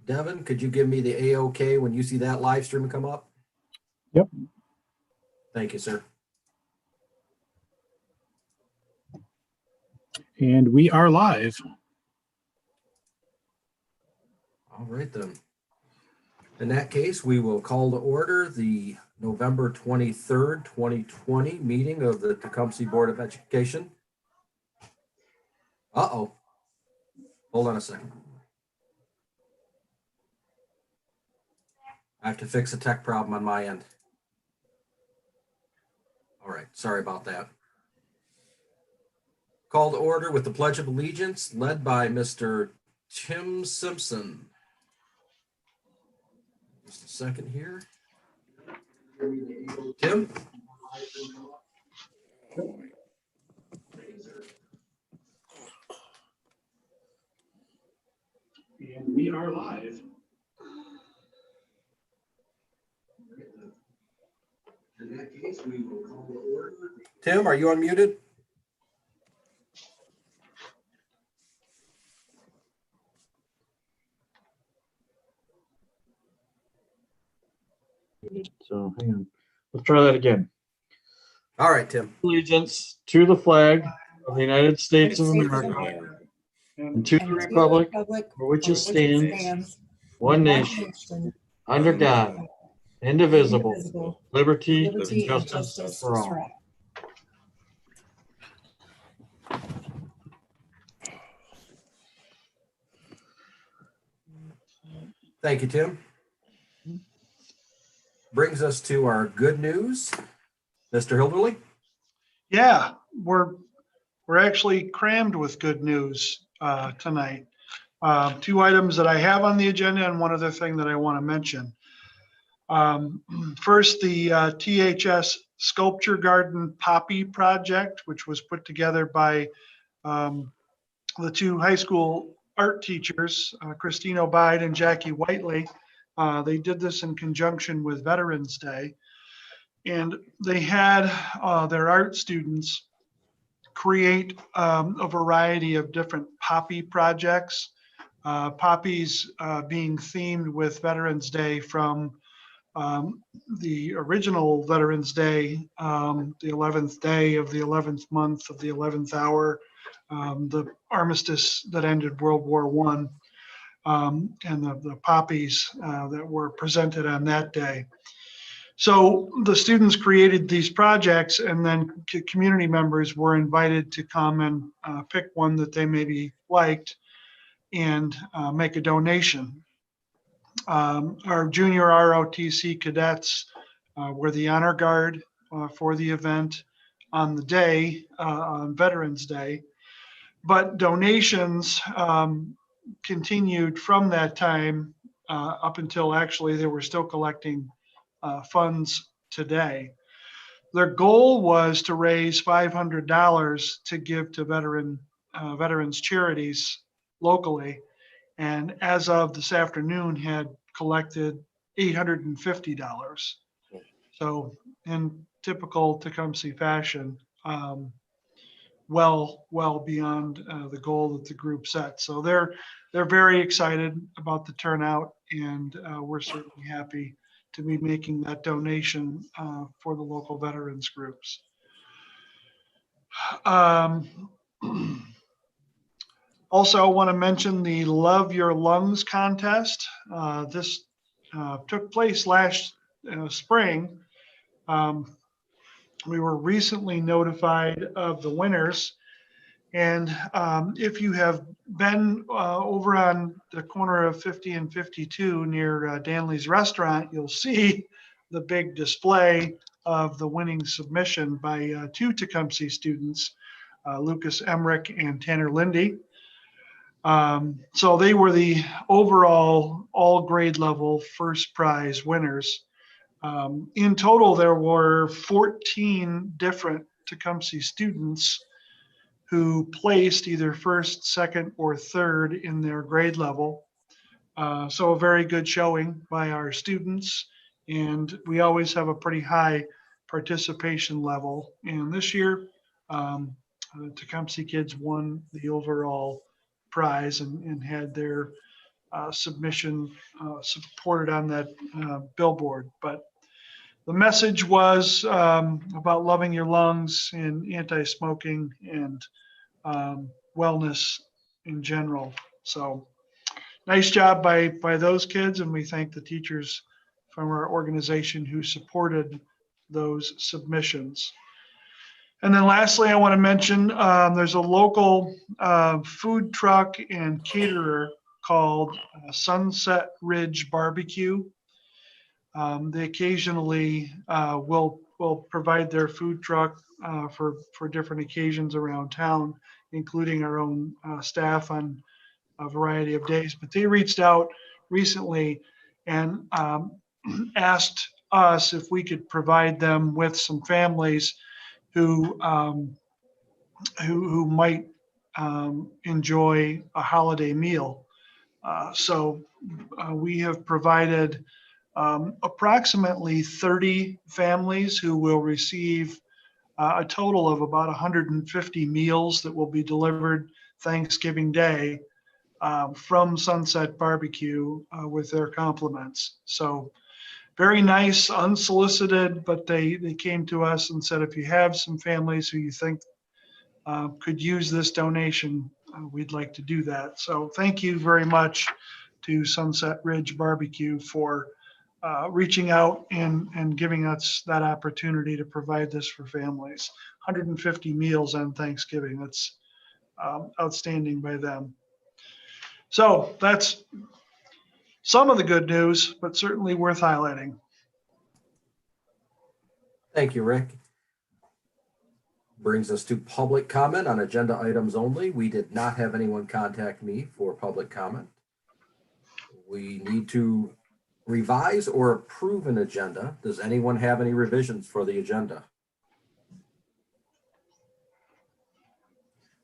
Devin, could you give me the A-OK when you see that live stream come up? Yep. Thank you, sir. And we are live. All right, then. In that case, we will call to order the November 23rd, 2020 meeting of the Tecumseh Board of Education. Uh-oh. Hold on a second. I have to fix a tech problem on my end. All right, sorry about that. Call to order with the Pledge of Allegiance led by Mr. Tim Simpson. Just a second here. Tim? And we are live. In that case, we will call to order. Tim, are you unmuted? So hang on. Let's try that again. All right, Tim. Allegiance to the flag of the United States of America and to the republic for which it stands, one nation, under God, indivisible, liberty and justice for all. Thank you, Tim. Brings us to our good news. Mr. Hilderly? Yeah, we're actually crammed with good news tonight. Two items that I have on the agenda and one other thing that I want to mention. First, the THS Sculpture Garden Poppy Project, which was put together by the two high school art teachers, Christine Obeid and Jackie Whiteley. They did this in conjunction with Veterans Day. And they had their art students create a variety of different poppy projects. Poppies being themed with Veterans Day from the original Veterans Day, the 11th day of the 11th month of the 11th hour, the armistice that ended World War I, and the poppies that were presented on that day. So the students created these projects, and then community members were invited to come and pick one that they maybe liked and make a donation. Our junior ROTC cadets were the honor guard for the event on the day, on Veterans Day. But donations continued from that time up until actually they were still collecting funds today. Their goal was to raise $500 to give to veterans charities locally, and as of this afternoon had collected $850. So in typical Tecumseh fashion, well beyond the goal that the group set. So they're very excited about the turnout, and we're certainly happy to be making that donation for the local veterans groups. Also, I want to mention the Love Your Lungs contest. This took place last spring. We were recently notified of the winners. And if you have been over on the corner of 50 and 52 near Danley's restaurant, you'll see the big display of the winning submission by two Tecumseh students, Lucas Emmerich and Tanner Lindy. So they were the overall all grade level first prize winners. In total, there were 14 different Tecumseh students who placed either first, second, or third in their grade level. So a very good showing by our students. And we always have a pretty high participation level. And this year, Tecumseh kids won the overall prize and had their submission supported on that billboard. But the message was about loving your lungs and anti-smoking and wellness in general. So nice job by those kids, and we thank the teachers from our organization who supported those submissions. And then lastly, I want to mention there's a local food truck and caterer called Sunset Ridge Barbecue. They occasionally will provide their food truck for different occasions around town, including our own staff on a variety of days. But they reached out recently and asked us if we could provide them with some families who might enjoy a holiday meal. So we have provided approximately 30 families who will receive a total of about 150 meals that will be delivered Thanksgiving Day from Sunset Barbecue with their compliments. So very nice, unsolicited, but they came to us and said, if you have some families who you think could use this donation, we'd like to do that. So thank you very much to Sunset Ridge Barbecue for reaching out and giving us that opportunity to provide this for families. 150 meals on Thanksgiving. That's outstanding by them. So that's some of the good news, but certainly worth highlighting. Thank you, Rick. Brings us to public comment on agenda items only. We did not have anyone contact me for public comment. We need to revise or approve an agenda. Does anyone have any revisions for the agenda?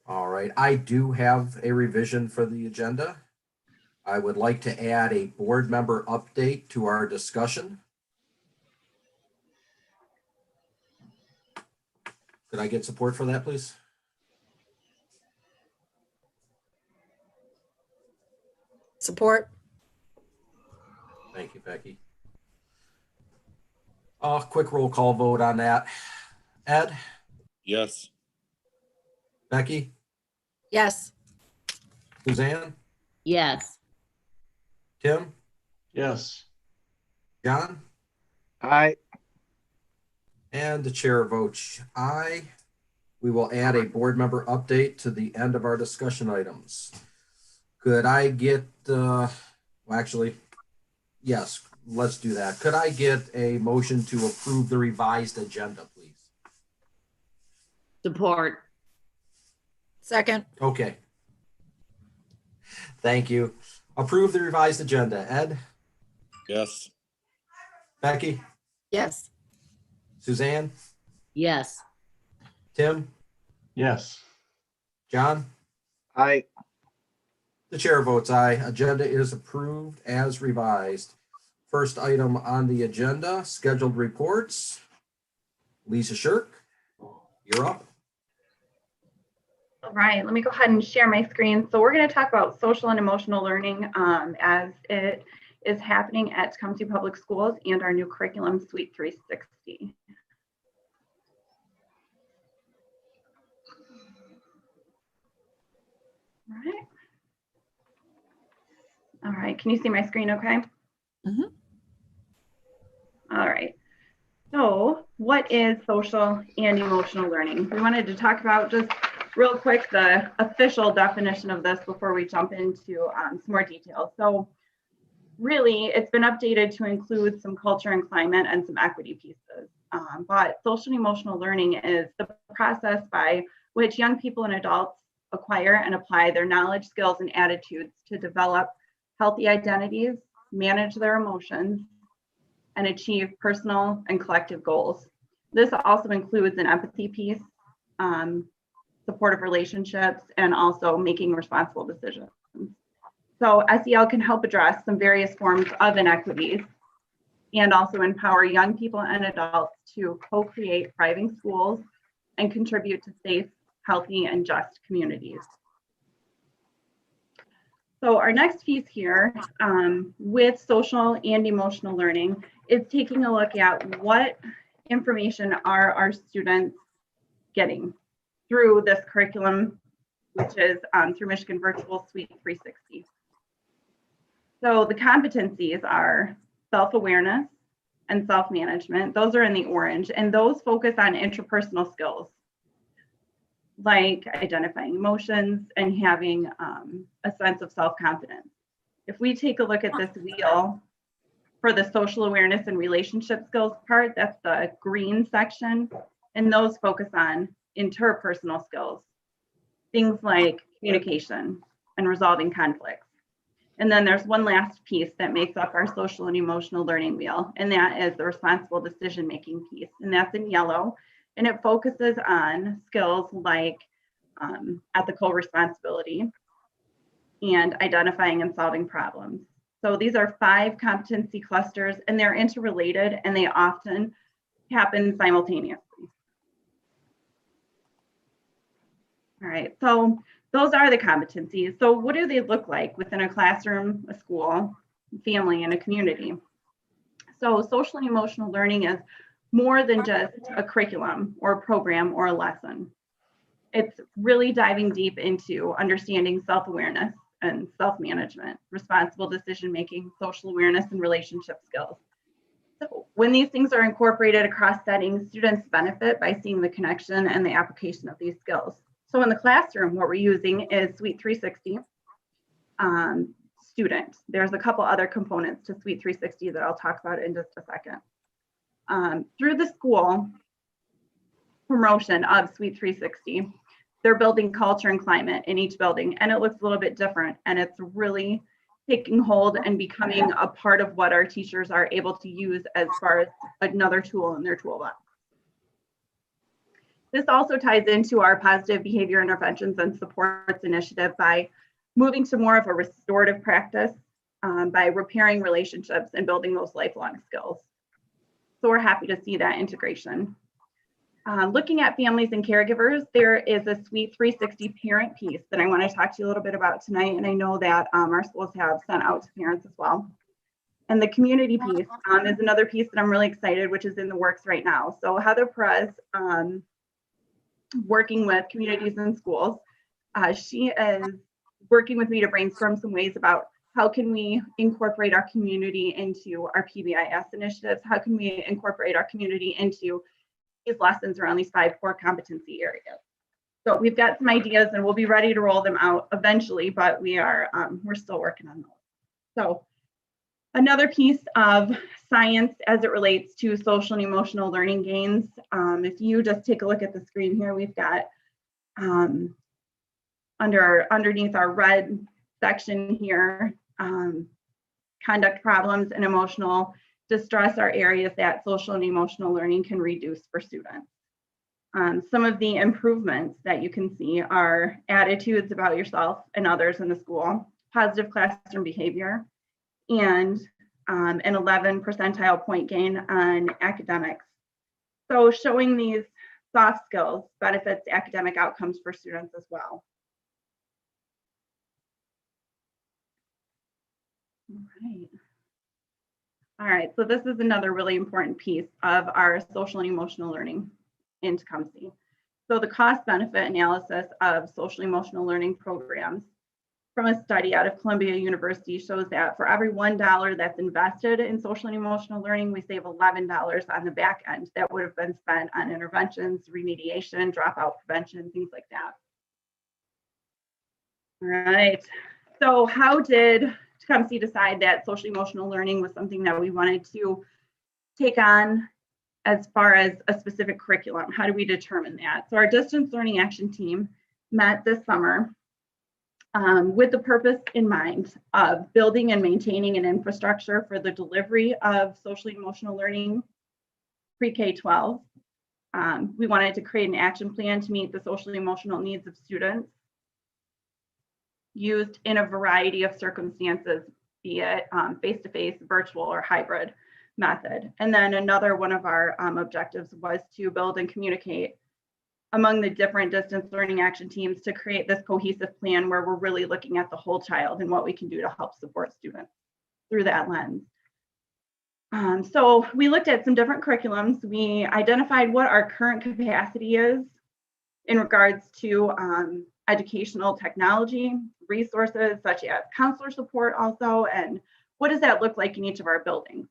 All right, I do have a revision for the agenda. I would like to add a board member update to our discussion. Could I get support for that, please? Support. Thank you, Becky. Quick roll call vote on that. Ed? Yes. Becky? Yes. Suzanne? Yes. Tim? Yes. John? Aye. And the chair votes aye. We will add a board member update to the end of our discussion items. Could I get, well, actually, yes, let's do that. Could I get a motion to approve the revised agenda, please? Support. Second. Okay. Thank you. Approve the revised agenda. Ed? Yes. Becky? Yes. Suzanne? Yes. Tim? Yes. John? Aye. The chair votes aye. Agenda is approved as revised. First item on the agenda, scheduled reports. Lisa Shirk, you're up. All right, let me go ahead and share my screen. So we're going to talk about social and emotional learning as it is happening at Tecumseh Public Schools and our new curriculum, Suite 360. All right, can you see my screen okay? Mm-hmm. All right. So what is social and emotional learning? We wanted to talk about just real quick the official definition of this before we jump into some more details. So really, it's been updated to include some culture and climate and some equity pieces. But social and emotional learning is the process by which young people and adults acquire and apply their knowledge, skills, and attitudes to develop healthy identities, manage their emotions, and achieve personal and collective goals. This also includes an empathy piece, supportive relationships, and also making responsible decisions. So SEL can help address some various forms of inequities and also empower young people and adults to co-create thriving schools and contribute to safe, healthy, and just communities. So our next piece here with social and emotional learning is taking a look at what information are our students getting through this curriculum, which is through Michigan Virtual Suite 360. So the competencies are self-awareness and self-management. Those are in the orange, and those focus on interpersonal skills like identifying emotions and having a sense of self-confidence. If we take a look at this wheel for the social awareness and relationship skills part, that's the green section, and those focus on interpersonal skills, things like communication and resolving conflicts. And then there's one last piece that makes up our social and emotional learning wheel, and that is the responsible decision-making piece, and that's in yellow. And it focuses on skills like ethical responsibility and identifying and solving problems. So these are 5 competency clusters, and they're interrelated, and they often happen simultaneously. All right, so those are the competencies. So what do they look like within a classroom, a school, family, and a community? So social and emotional learning is more than just a curriculum or a program or a lesson. It's really diving deep into understanding self-awareness and self-management, responsible decision-making, social awareness, and relationship skills. So when these things are incorporated across settings, students benefit by seeing the connection and the application of these skills. So in the classroom, what we're using is Suite 360 student. There's a couple other components to Suite 360 that I'll talk about in just a second. Through the school promotion of Suite 360, they're building culture and climate in each building, and it looks a little bit different, and it's really taking hold and becoming a part of what our teachers are able to use as far as another tool in their toolbox. This also ties into our positive behavior interventions and supports initiative by moving to more of a restorative practice by repairing relationships and building those lifelong skills. So we're happy to see that integration. Looking at families and caregivers, there is a Suite 360 parent piece that I want to talk to you a little bit about tonight, and I know that our schools have sent out to parents as well. And the community piece is another piece that I'm really excited, which is in the works right now. So Heather Perez, working with communities and schools, she is working with me to brainstorm some ways about how can we incorporate our community into our PBIS initiatives? How can we incorporate our community into these lessons around these 5 core competency areas? So we've got some ideas and we'll be ready to roll them out eventually, but we're still working on those. So another piece of science as it relates to social and emotional learning gains, if you just take a look at the screen here, we've got underneath our red section here, conduct problems and emotional distress are areas that social and emotional learning can reduce for students. Some of the improvements that you can see are attitudes about yourself and others in the school, positive classroom behavior, and an 11 percentile point gain on academics. So showing these soft skills benefits academic outcomes for students as well. All right, so this is another really important piece of our social and emotional learning in Tecumseh. So the cost benefit analysis of social emotional learning programs from a study out of Columbia University shows that for every $1 that's invested in social and emotional learning, we save $11 on the back end that would have been spent on interventions, remediation, dropout prevention, things like that. All right, so how did Tecumseh decide that social emotional learning was something that we wanted to take on as far as a specific curriculum? How do we determine that? So our distance learning action team met this summer with the purpose in mind of building and maintaining an infrastructure for the delivery of social emotional learning pre-K-12. We wanted to create an action plan to meet the social emotional needs of students used in a variety of circumstances, be it face-to-face, virtual, or hybrid method. And then another one of our objectives was to build and communicate among the different distance learning action teams to create this cohesive plan where we're really looking at the whole child and what we can do to help support students through that lens. So we looked at some different curriculums. We identified what our current capacity is in regards to educational technology, resources such as counselor support also, and what does that look like in each of our buildings.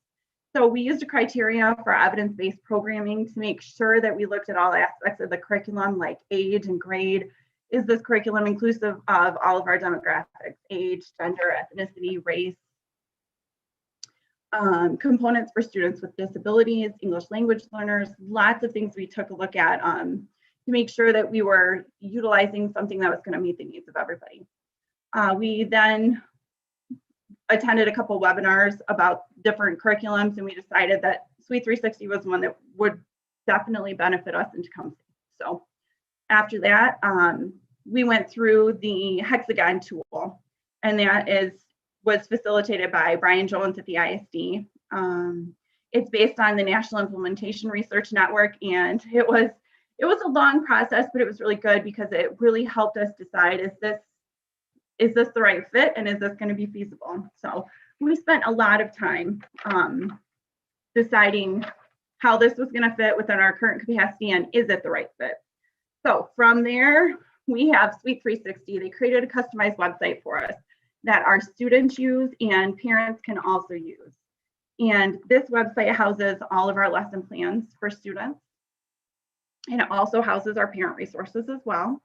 So we used a criteria for evidence-based programming to make sure that we looked at all aspects of the curriculum like age and grade. Is this curriculum inclusive of all of our demographics, age, gender, ethnicity, race, components for students with disabilities, English language learners, lots of things we took a look at to make sure that we were utilizing something that was going to meet the needs of everybody. We then attended a couple webinars about different curriculums, and we decided that Suite 360 was one that would definitely benefit us in Tecumseh. So after that, we went through the Hexagon tool, and that was facilitated by Brian Jones at the ISD. It's based on the National Implementation Research Network, and it was a long process, but it was really good because it really helped us decide, is this the right fit, and is this going to be feasible? So we spent a lot of time deciding how this was going to fit within our current capacity, and is it the right fit? So from there, we have Suite 360. They created a customized website for us that our students use and parents can also use. And this website houses all of our lesson plans for students. And it also houses our parent resources as well.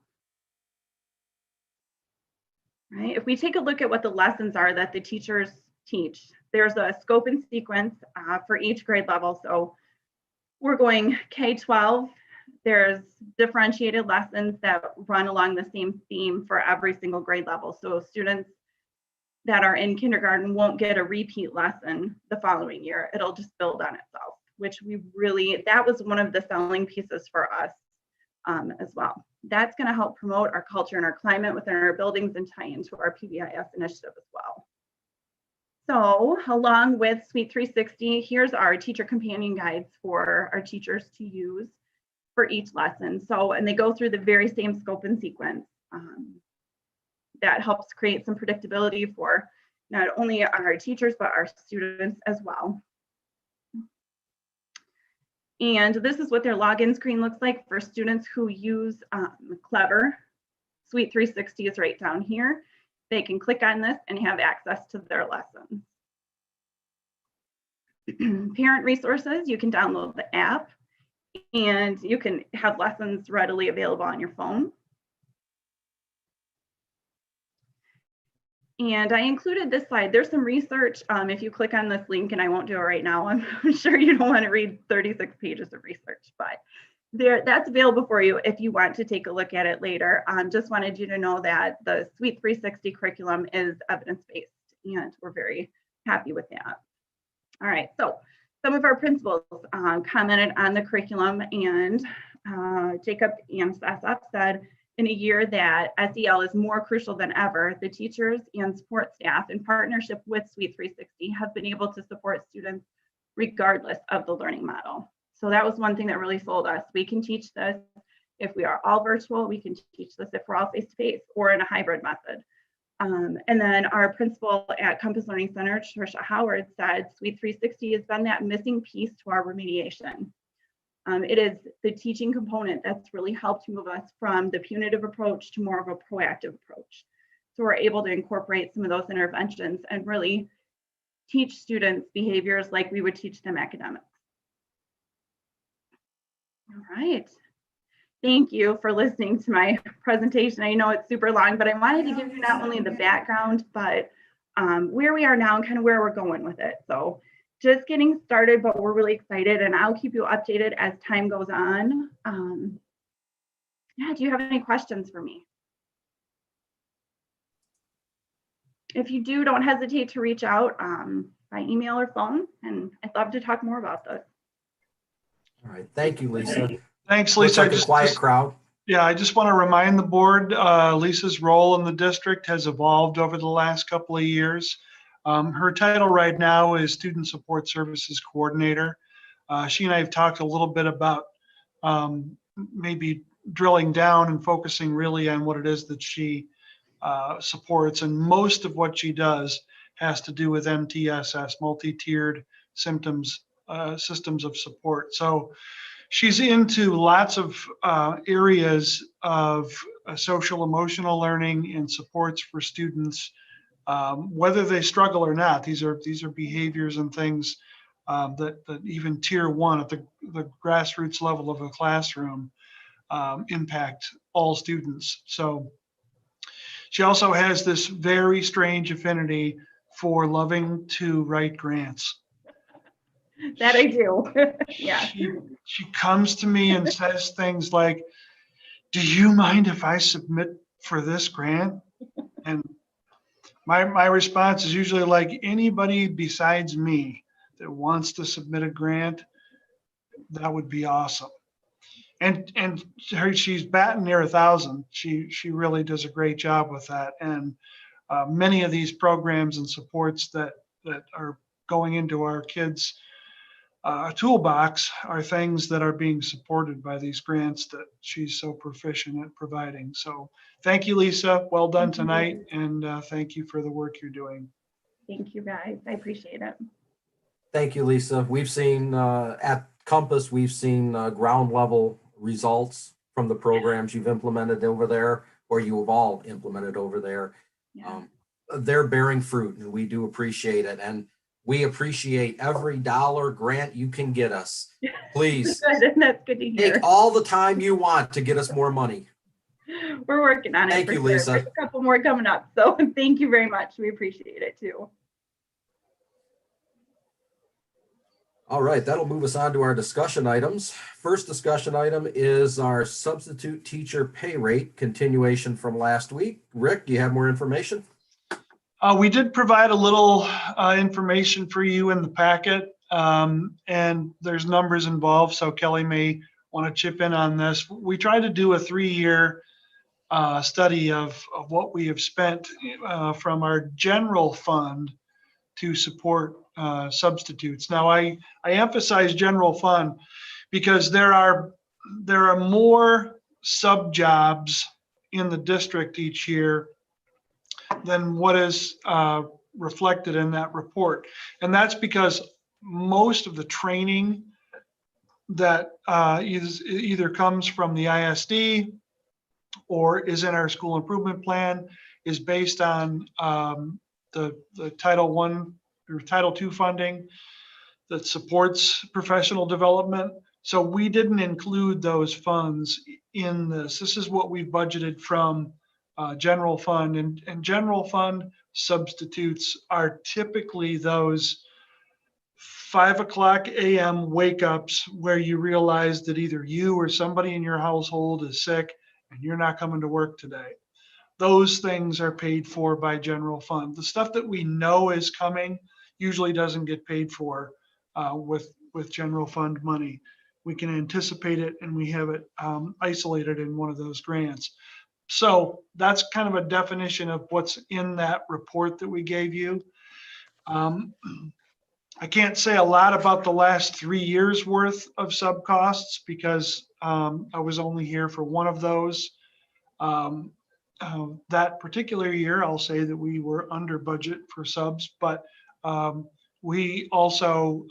Right? If we take a look at what the lessons are that the teachers teach, there's a scope and sequence for each grade level. So we're going K-12. There's differentiated lessons that run along the same theme for every single grade level. So students that are in kindergarten won't get a repeat lesson the following year. It'll just build on itself, which that was one of the selling pieces for us as well. That's going to help promote our culture and our climate within our buildings and tie into our PBIS initiative as well. So along with Suite 360, here's our teacher companion guides for our teachers to use for each lesson. So, and they go through the very same scope and sequence. That helps create some predictability for not only our teachers, but our students as well. And this is what their login screen looks like for students who use Clever. Suite 360 is right down here. They can click on this and have access to their lessons. Parent resources, you can download the app and you can have lessons readily available on your phone. And I included this slide. There's some research. If you click on this link, and I won't do it right now, I'm sure you don't want to read 36 pages of research, but that's available for you if you want to take a look at it later. Just wanted you to know that the Suite 360 curriculum is evidence-based, and we're very happy with that. All right, so some of our principals commented on the curriculum, and Jacob Amsasov said, in a year that SEL is more crucial than ever, the teachers and support staff in partnership with Suite 360 have been able to support students regardless of the learning model. So that was one thing that really sold us. We can teach this if we are all virtual, we can teach this if we're all face-to-face or in a hybrid method. And then our principal at Compass Learning Center, Tricia Howard, said Suite 360 has been that missing piece to our remediation. It is the teaching component that's really helped move us from the punitive approach to more of a proactive approach. So we're able to incorporate some of those interventions and really teach students behaviors like we would teach them academics. All right. Thank you for listening to my presentation. I know it's super long, but I wanted to give you not only the background, but where we are now and kind of where we're going with it. So just getting started, but we're really excited, and I'll keep you updated as time goes on. Yeah, do you have any questions for me? If you do, don't hesitate to reach out by email or phone, and I'd love to talk more about this. All right, thank you, Lisa. Thanks, Looks Lisa. like a quiet crowd. Yeah, I just want to remind the board, Lisa's role in the district has evolved over the last couple of years. Her title right now is Student Support Services Coordinator. She and I have talked a little bit about maybe drilling down and focusing really on what it is that she supports. And most of what she does has to do with MTSS, multi-tiered systems of support. So she's into lots of areas of social emotional learning and supports for students, whether they struggle or not. These are behaviors and things that even tier one at the grassroots level of a classroom impact all students. So she also has this very strange affinity for loving to write grants. That I do. Yeah. She comes to me and says things like, "Do you mind if I submit for this grant?" And my response is usually like, anybody besides me that wants to submit a grant, that would be awesome. And she's batting near 1,000. She really does a great job with that. And many of these programs and supports that are going into our kids' toolbox are things that are being supported by these grants that she's so proficient at providing. So thank you, Lisa. Well done tonight. And thank you for the work you're doing. Thank you, guys. I appreciate it. Thank you, Lisa. We've seen at Compass, we've seen ground level results from the programs you've implemented over there, or you have all implemented over there. Yeah. They're bearing fruit, and we do appreciate it. And we appreciate every dollar grant you can get us. Please Good. That's good to hear. take all the time you want to get us more money. We're working on it. Thank for you, sure. Lisa. There's a couple more coming up. So thank you very much. We appreciate it too. All right, that'll move us on to our discussion items. First discussion item is our substitute teacher pay rate continuation from last week. Rick, do you have more information? We did provide a little information for you in the packet, and there's numbers involved, so Kelly may want to chip in on this. We tried to do a 3-year study of what we have spent from our general fund to support substitutes. Now, I emphasize general fund because there are more sub jobs in the district each year than what is reflected in that report. And that's because most of the training that either comes from the ISD or is in our school improvement plan is based on the Title I or Title II funding that supports professional development. So we didn't include those funds in this. This is what we budgeted from general fund, and general fund substitutes are typically those 5:00 a.m. wake ups where you realize that either you or somebody in your household is sick and you're not coming to work today. Those things are paid for by general fund. The stuff that we know is coming usually doesn't get paid for with general fund money. We can anticipate it and we have it isolated in one of those grants. So that's kind of a definition of what's in that report that we gave you. I can't say a lot about the last 3 years worth of sub costs because I was only here for one of those. That particular year, I'll say that we were under budget for subs, but we also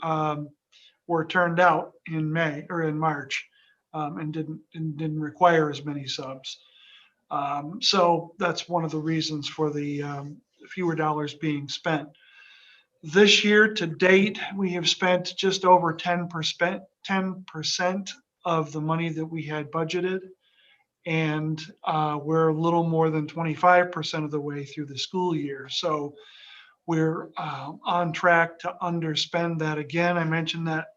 were turned out in May or in March and didn't require as many subs. So that's one of the reasons for the fewer dollars being spent. This year to date, we have spent just over 10% of the money that we had budgeted. And we're a little more than 25% of the way through the school year. So we're on track to underspend that again. I mentioned that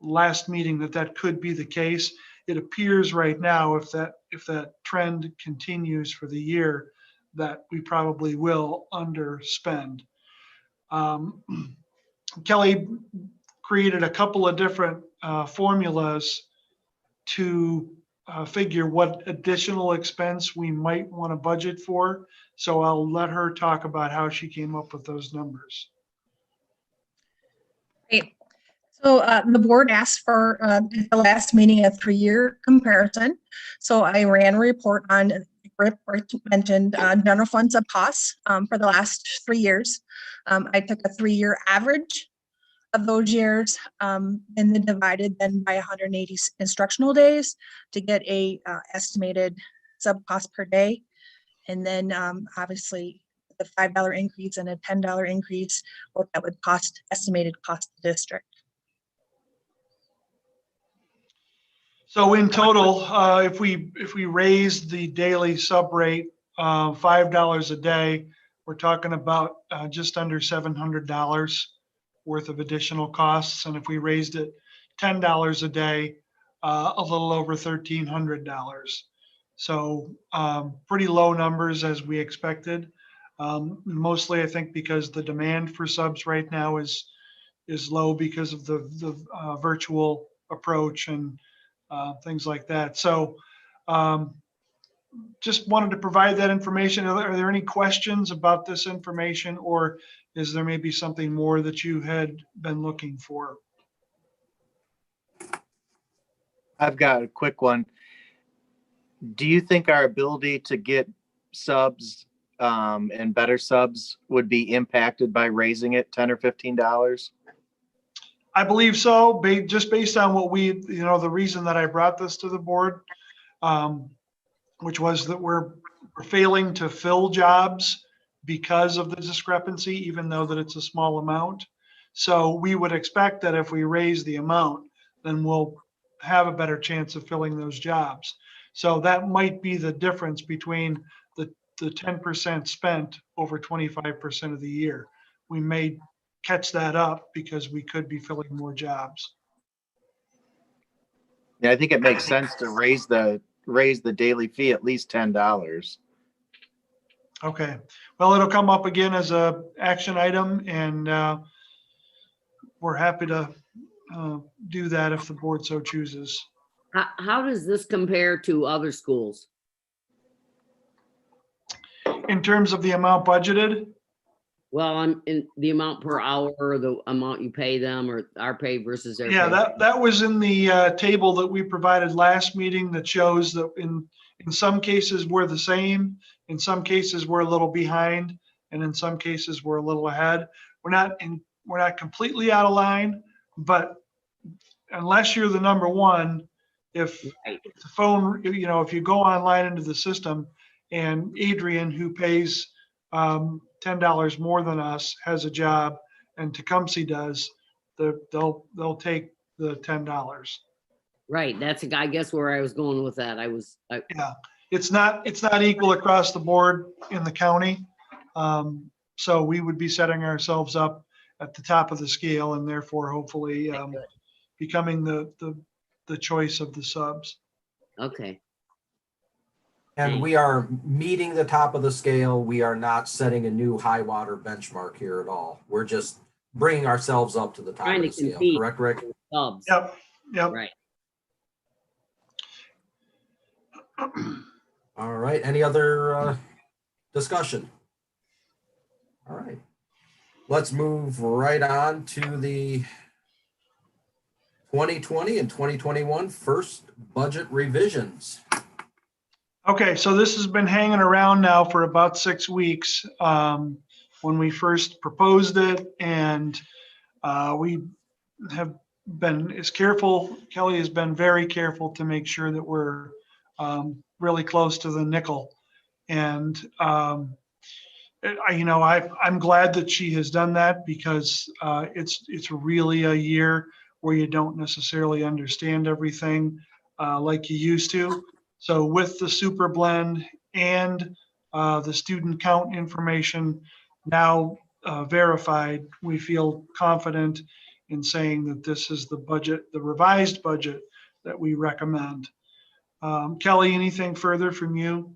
last meeting that could be the case. It appears right now, if that trend continues for the year, that we probably will underspend. Kelly created a couple of different formulas to figure what additional expense we might want to budget for. So I'll let her talk about how she came up with those numbers. Great. So the board asked for at the last meeting a 3-year comparison. So I ran a report on Rick mentioned general fund sub costs for the last 3 years. I took a 3-year average of those years and then divided them by 180 instructional days to get a estimated sub cost per day. And then obviously the $5 increase and a $10 increase, what that would cost, estimated cost the district. So in total, if we raise the daily sub rate $5 a day, we're talking about just under $700 worth of additional costs. And if we raised it $10 a day, a little over $1,300. So pretty low numbers as we expected. Mostly, I think, because the demand for subs right now is low because of the virtual approach and things like that. So just wanted to provide that information. Are there any questions about this information, or is there maybe something more that you had been looking for? I've got a quick one. Do you think our ability to get subs and better subs would be impacted by raising it $10 or $15? I believe so, just based on what the reason that I brought this to the board, which was that we're failing to fill jobs because of the discrepancy, even though that it's a small amount. So we would expect that if we raise the amount, then we'll have a better chance of filling those jobs. So that might be the difference between the 10% spent over 25% of the year. We may catch that up because we could be filling more jobs. Yeah, I think it makes sense to raise the daily fee at least $10. Okay, well, it'll come up again as a action item, and we're happy to do that if the board so chooses. How does this compare to other schools? In terms of the amount budgeted, Well, I'm in the amount per hour, or the amount you pay them, or our pay versus their yeah, pay. that was in the table that we provided last meeting that shows that in some cases we're the same, in some cases we're a little behind, and in some cases we're a little ahead. We're not completely out of line, but unless you're the number one, if Right. the phone, if you go online into the system and Adrian, who pays $10 more than us, has a job, and Tecumseh does, they'll take the $10. Right, that's I guess where I was going with that. Yeah, it's not equal across the board in the county. So we would be setting ourselves up at the top of the scale, and therefore hopefully becoming the choice of the subs. Okay, And we are meeting the top of the scale. We are not setting a new high water benchmark here at all. We're just bringing ourselves up to the top Trying of to the scale. compete. Correct, Rick? subs. Yep. Right. All right. Any other discussion? All right. Let's move right on to the 2020 and 2021 first budget revisions. Okay, so this has been hanging around now for about 6 weeks when we first proposed it, and we have been as careful. Kelly has been very careful to make sure that we're really close to the nickel. And I'm glad that she has done that, because it's really a year where you don't necessarily understand everything like you used to. So with the super blend and the student count information now verified, we feel confident in saying that this is the budget, the revised budget that we recommend. Kelly, anything further from you?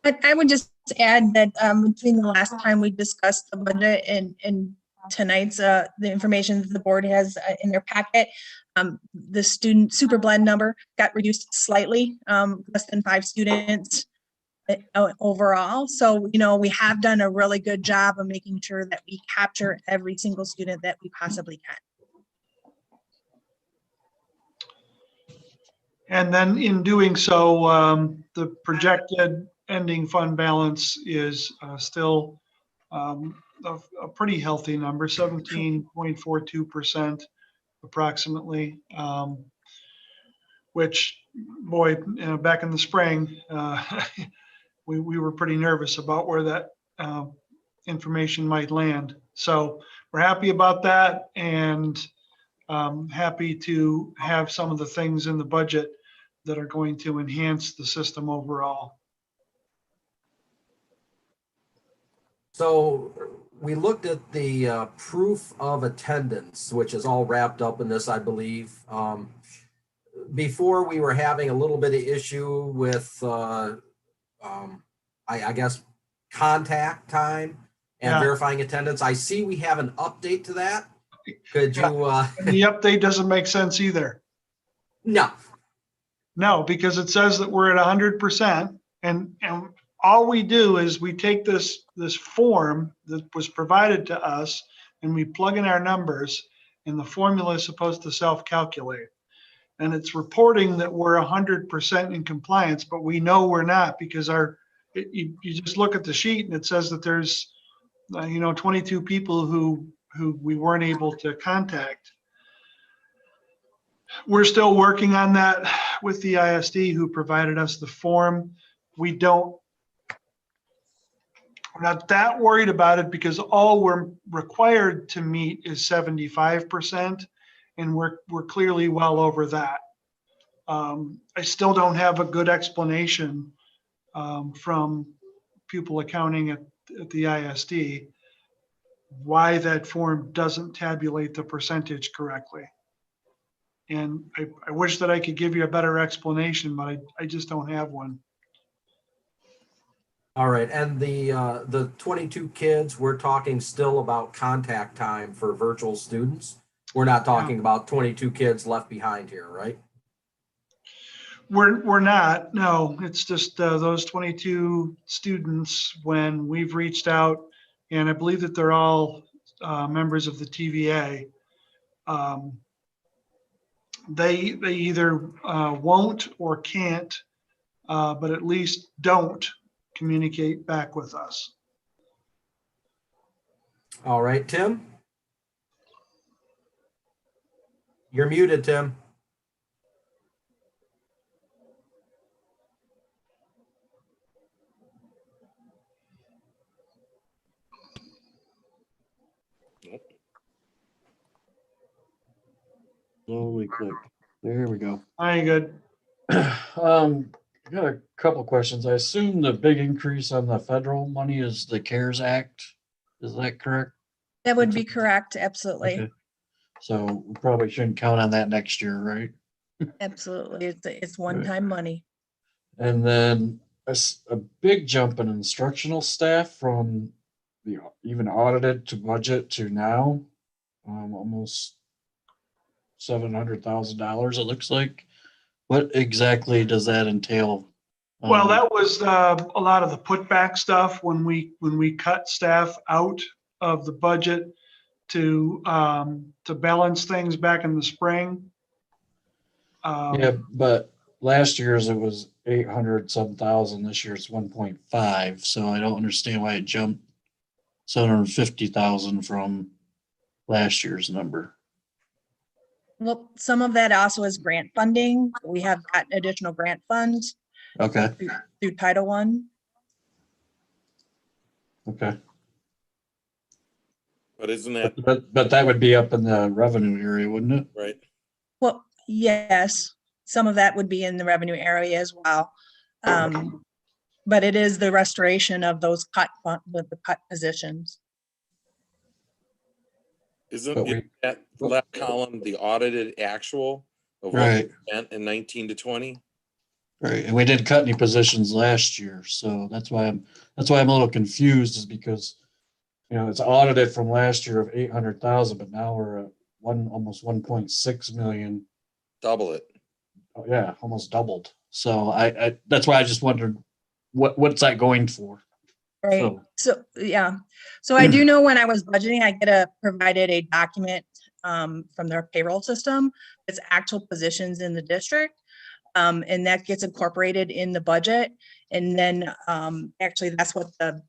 I would just add that between the last time we discussed the budget and tonight's the information that the board has in their packet, the student super blend number got reduced slightly, less than 5 students overall. So, we have done a really good job of making sure that we capture every single student that we possibly can. And then in doing so, the projected ending fund balance is still a pretty healthy number, 17.42% approximately, which, boy, back in the spring, we were pretty nervous about where that information might land. So we're happy about that, and happy to have some of the things in the budget that are going to enhance the system overall. So we looked at the proof of attendance, which is all wrapped up in this, I believe. Before we were having a little bit of issue with, I guess, contact time and Yeah. verifying attendance. I see we have an update to that. Could you? And the update doesn't make sense either. No. No, because it says that we're at 100%, and all we do is we take this form that was provided to us and we plug in our numbers, and the formula is supposed to self-calculate. And it's reporting that we're 100% in compliance, but we know we're not, because you just look at the sheet and it says that there's 22 people who we weren't able to contact. We're still working on that with the ISD who provided us the form. We're not that worried about it, because all we're required to meet is 75%, and we're clearly well over that. I still don't have a good explanation from pupil accounting at the ISD why that form doesn't tabulate the percentage correctly. And I wish that I could give you a better explanation, but I just don't have one. All right, and the 22 kids, we're talking still about contact time for virtual students. We're not talking about 22 kids left behind here, right? We're not, no. It's just those 22 students, when we've reached out, and I believe that they're all members of the TVA. They either won't or can't, but at least don't communicate back with us. All right, Tim? You're muted, Tim. Slowly click. There we go. Hi, good. I got a couple questions. I assume the big increase on the federal money is the CARES Act. Is that correct? That would be correct, absolutely. Okay. So we probably shouldn't count on that next year, right? Absolutely. It's one-time money. And then a big jump in instructional staff from the even audited to budget to now, almost $700,000 it looks like. What exactly does that entail? Well, that was a lot of the putback stuff when we cut staff out of the budget to balance things back in the spring. Yeah, but last year's it was 800 some thousand. This year it's 1.5. So I don't understand why it jumped 750,000 from last year's number. Well, some of that also is grant funding. We have gotten additional grant funds Okay. through Title I. Okay. But isn't that But that would be up in the revenue area, wouldn't it? right? Well, yes, some of that would be in the revenue area as well. But it is the restoration of those cut positions. Isn't that left column the audited actual of what Right. we spent in 19 to 20? Right. And we didn't cut any positions last year. So that's why I'm a little confused, is because, it's audited from last year of 800,000, but now we're at almost 1.6 million. Double it. Oh, yeah, almost doubled. So I that's why I just wondered what's that going for? Right. So, yeah. So I do know when I was budgeting, I provided a document from their payroll system. It's actual positions in the district. And that gets incorporated in the budget. And then actually that's what the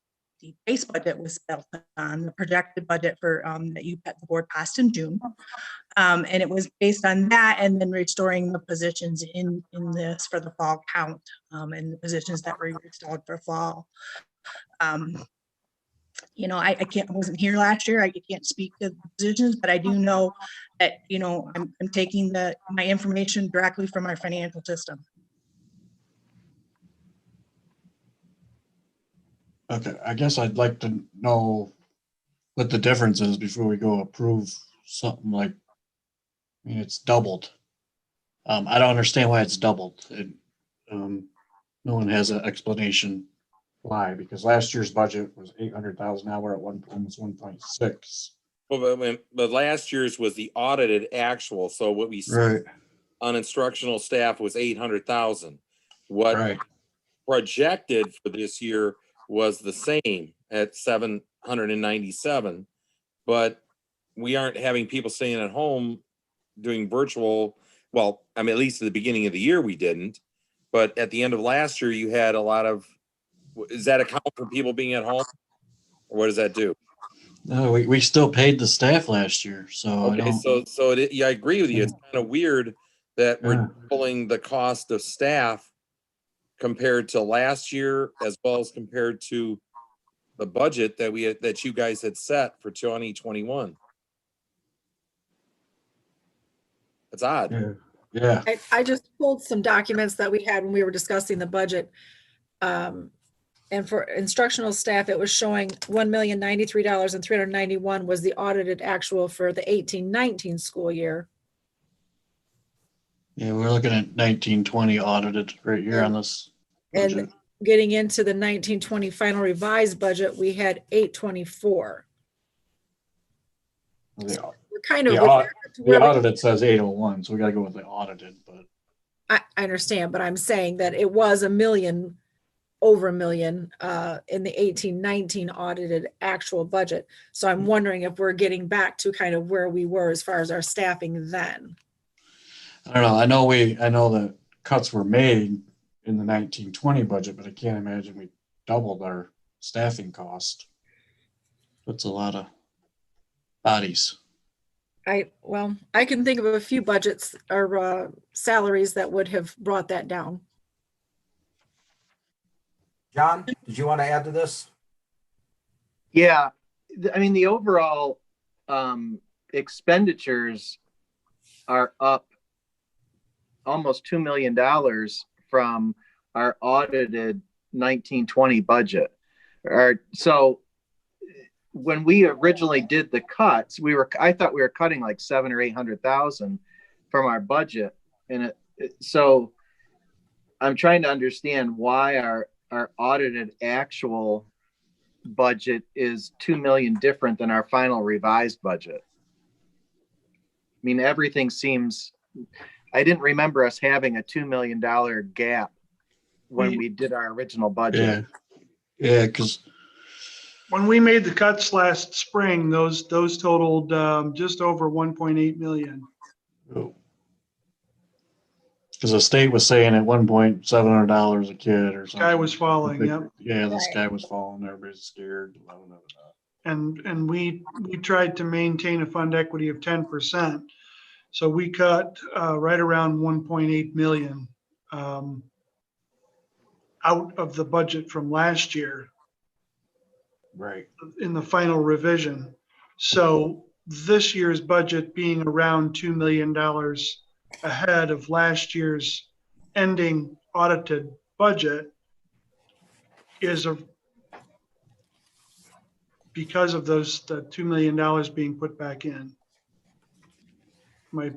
base budget was built on, the projected budget for that the board passed in June. And it was based on that and then restoring the positions in this for the fall count and the positions that were restored for fall. You know, I wasn't here last year. I can't speak to the positions, but I do know that, you know, I'm taking my information directly from our financial system. Okay, I guess I'd like to know what the difference is before we go approve something like, I mean, it's doubled. I don't understand why it's doubled. No one has an explanation why, because last year's budget was 800,000, now we're at almost 1.6. Well, but last year's was the audited actual, so what we Right, on instructional staff was 800,000. What right. projected for this year was the same at 797, but we aren't having people staying at home doing virtual. Well, I mean, at least at the beginning of the year we didn't, but at the end of last year you had a lot of. Is that account for people being at home, or what does that do? No, we still paid the staff last year, so I Okay, don't. yeah, I agree with you. It's kind of weird that we're Yeah. pulling the cost of staff compared to last year, as well as compared to the budget that you guys had set for 2021. It's odd. Yeah, yeah. I just pulled some documents that we had when we were discussing the budget. And for instructional staff, it was showing $1,093,391 was the audited actual for the 18-19 school year. Yeah, we're looking at 1920 audited right here on this budget. And getting into the 19-20 final revised budget, we had 824. The, We're kind of the audited says 801, so we got to go with the audited. But I understand, but I'm saying that it was over $1 million in the 18-19 audited actual budget. So I'm wondering if we're getting back to kind of where we were as far as our staffing then. I don't know. I know that cuts were made in the 1920 budget, but I can't imagine we doubled our staffing cost. That's a lot of bodies. I can think of a few budgets or salaries that would have brought that down. John, did you want to add to this? Yeah, I mean, the overall expenditures are up almost $2 million from our audited 1920 budget. So when we originally did the cuts, I thought we were cutting like 700,000 or 800,000 from our budget, and so I'm trying to understand why our audited actual budget is 2 million different than our final revised budget. I mean, everything seems, I didn't remember us having a $2 million gap when we did our original budget. Yeah, because when we made the cuts last spring, those totaled just over 1.8 million. because the state was saying at one point $700 a kid or something. Sky was falling, yep. Yeah, the sky was falling. Everybody's scared. And we tried to maintain a fund equity of 10%. So we cut right around 1.8 million out of the budget from last year. Right. In the final revision. So this year's budget being around $2 million ahead of last year's ending audited budget is because of the $2 million being put back in. Am I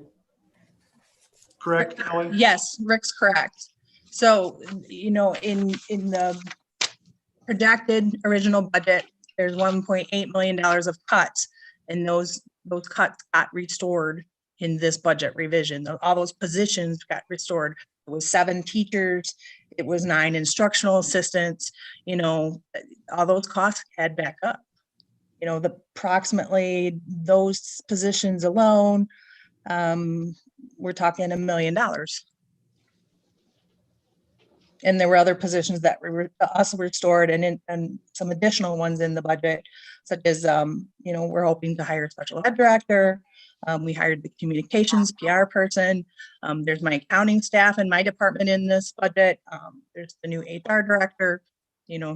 correct, Kelly? Yes, Rick's correct. So, you know, in the projected original budget, there's $1.8 million of cuts, and those cuts got restored in this budget revision. All those positions got restored. It was 7 teachers, it was 9 instructional assistants, you know, all those costs add back up. You know, approximately those positions alone, we're talking $1 million. And there were other positions that were also restored and some additional ones in the budget, such as, we're hoping to hire a special ed director. We hired the communications PR person. There's my accounting staff in my department in this budget. There's the new HR director,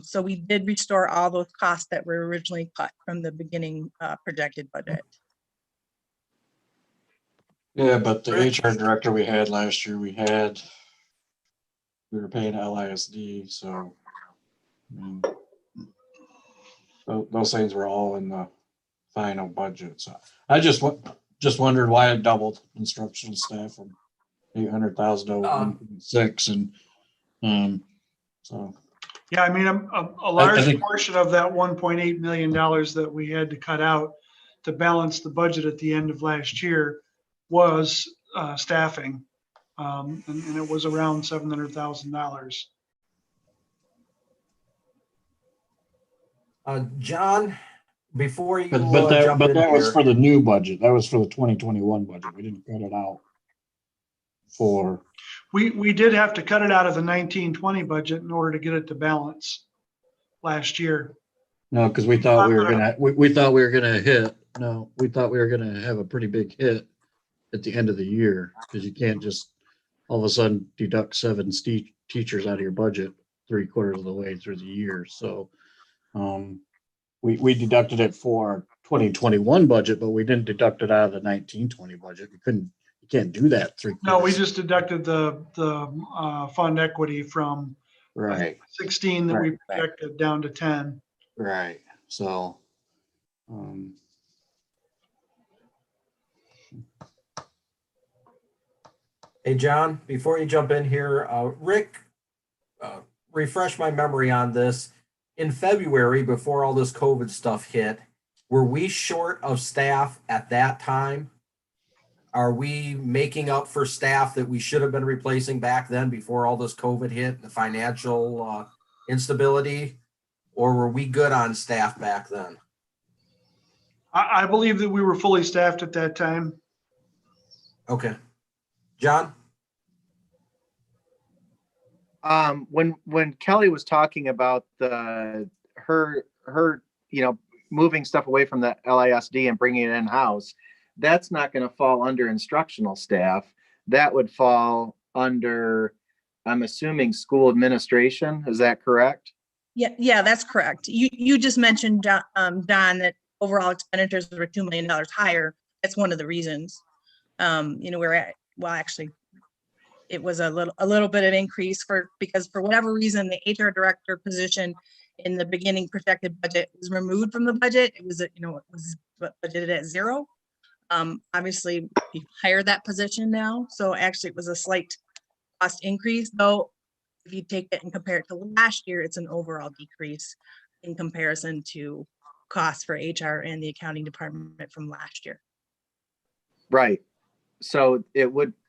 so we did restore all those costs that were originally cut from the beginning projected budget. Yeah, but the HR director we had last year, we were paying LISD, so I mean, those things were all in the final budget. So I just wondered why it doubled instructional staff from 800,000 to 1.6, and so. Yeah, I mean, a large portion of that $1.8 million that we had to cut out to balance the budget at the end of last year was staffing. And it was around $700,000. John, before you But jump in that was here, for the new budget. That was for the 2021 budget. We didn't cut it out for. We did have to cut it out of the 1920 budget in order to get it to balance last year. No, because we thought we were gonna hit. No, we thought we were gonna have a pretty big hit at the end of the year, because you can't just all of a sudden deduct 7 teachers out of your budget 3/4 of the way through the year. So we deducted it for 2021 budget, but we didn't deduct it out of the 1920 budget. You can't do that 3/4. No, we just deducted the fund equity from right 16 that we projected down to 10. Right. So hey, John, before you jump in here, Rick, refresh my memory on this. In February, before all this COVID stuff hit, were we short of staff at that time? Are we making up for staff that we should have been replacing back then before all this COVID hit, the financial instability? Or were we good on staff back then? I believe that we were fully staffed at that time. Okay. John? When Kelly was talking about her moving stuff away from the LISD and bringing it in-house, that's not going to fall under instructional staff. That would fall under, I'm assuming, school administration. Is that correct? Yeah, that's correct. You just mentioned, Don, that overall expenditures were $2 million higher. That's one of the reasons. Actually, it was a little bit of increase because for whatever reason, the HR director position in the beginning projected budget was removed from the budget. It was, it was budgeted at 0. Obviously, we hired that position now. So actually, it was a slight cost increase, though. If you take it and compare it to last year, it's an overall decrease in comparison to costs for HR and the accounting department from last year. Right. So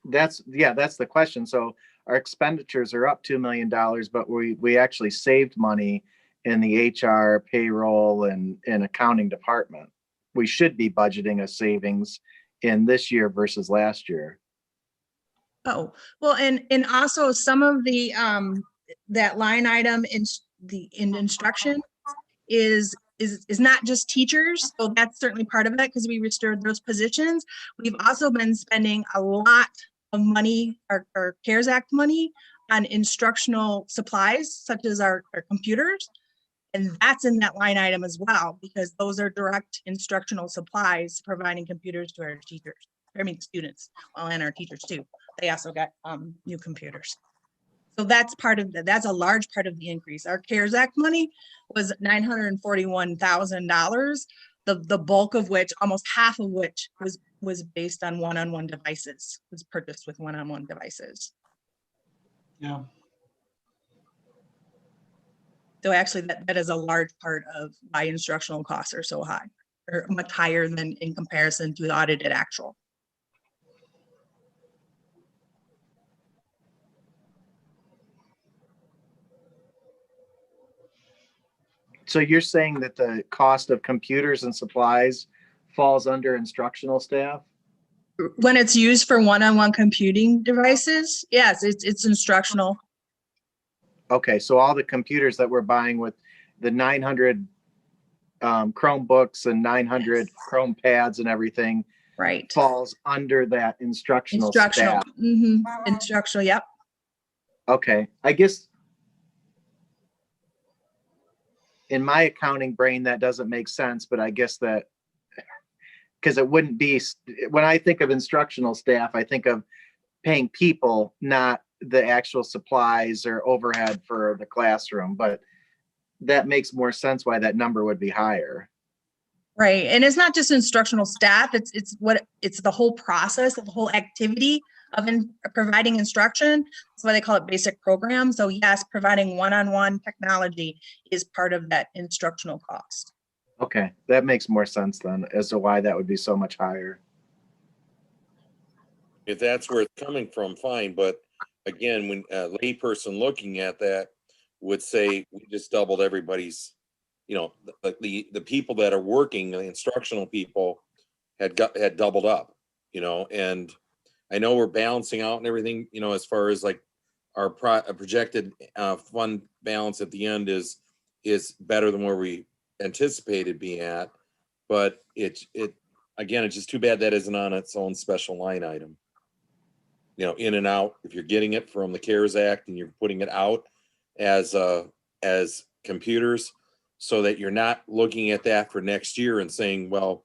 that's the question. So our expenditures are up $2 million, but we actually saved money in the HR, payroll, and accounting department. We should be budgeting a savings in this year versus last year. Oh, well, and also some of the that line item in instruction is not just teachers. So that's certainly part of it because we restored those positions. We've also been spending a lot of money, our CARES Act money, on instructional supplies such as our computers. And that's in that line item as well, because those are direct instructional supplies providing computers to our teachers. Students, and our teachers too. They also got new computers. So that's that's a large part of the increase. Our CARES Act money was $941,000, the bulk of which, almost half of which was based on one-on-one devices, was purchased with one-on-one devices. Yeah. So actually that is a large part of why instructional costs are so high, or much higher than in comparison to the audited actual. So you're saying that the cost of computers and supplies falls under instructional staff? When it's used for one-on-one computing devices, yes, it's instructional. Okay, so all the computers that we're buying with the 900 Chromebooks and 900 Chrome pads and everything Right. falls under that instructional Instructional. staff. Instructional, yep. Okay, I guess in my accounting brain, that doesn't make sense, but I guess that because it wouldn't be, when I think of instructional staff, I think of paying people, not the actual supplies or overhead for the classroom, but that makes more sense why that number would be higher. Right. And it's not just instructional staff, it's the whole process of the whole activity of providing instruction. That's why they call it basic program. So yes, providing one-on-one technology is part of that instructional cost. Okay, that makes more sense then as to why that would be so much higher. If that's where it's coming from, fine, but again, when a layperson looking at that would say, we just doubled everybody's, you know, the people that are working, the instructional people had doubled up, you know, and I know we're balancing out and everything, you know, as far as like our projected fund balance at the end is better than where we anticipated being at, but again, it's just too bad that isn't on its own special line item. You know, in and out, if you're getting it from the CARES Act and you're putting it out as computers, so that you're not looking at that for next year and saying, well,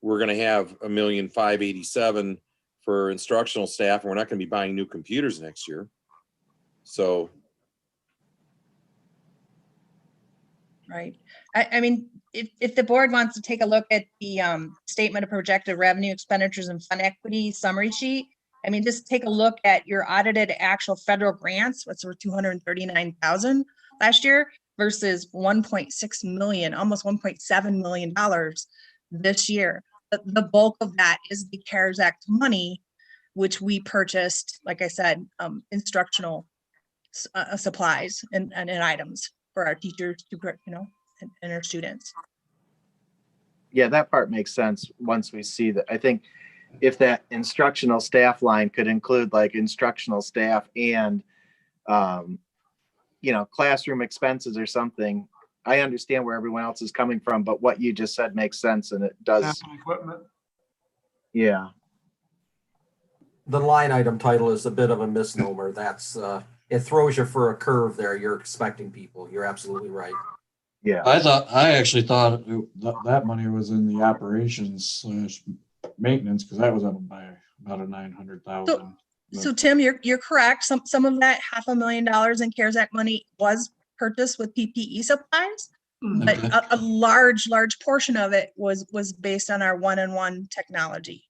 we're going to have $1,587,000 for instructional staff, and we're not going to be buying new computers next year. So. Right. I mean, if the board wants to take a look at the statement of projected revenue, expenditures, and fund equity summary sheet, I mean, just take a look at your audited actual federal grants, which were 239,000 last year versus 1.6 million, almost $1.7 million this year. The bulk of that is the CARES Act money, which we purchased, like I said, instructional supplies and items for our teachers to, you know, and our students. Yeah, that part makes sense once we see that. I think if that instructional staff line could include like instructional staff and, you know, classroom expenses or something, I understand where everyone else is coming from, but what you just said makes sense and it does. Capital equipment. Yeah. The line item title is a bit of a misnomer. That's it throws you for a curve there. You're expecting people. You're absolutely right. Yeah. I actually thought that money was in the operations / maintenance, because that was up by about a 900,000. So Tim, you're correct. Some of that $500,000 in CARES Act money was purchased with PPE supplies, but Okay. a large portion of it was based on our one-on-one technology.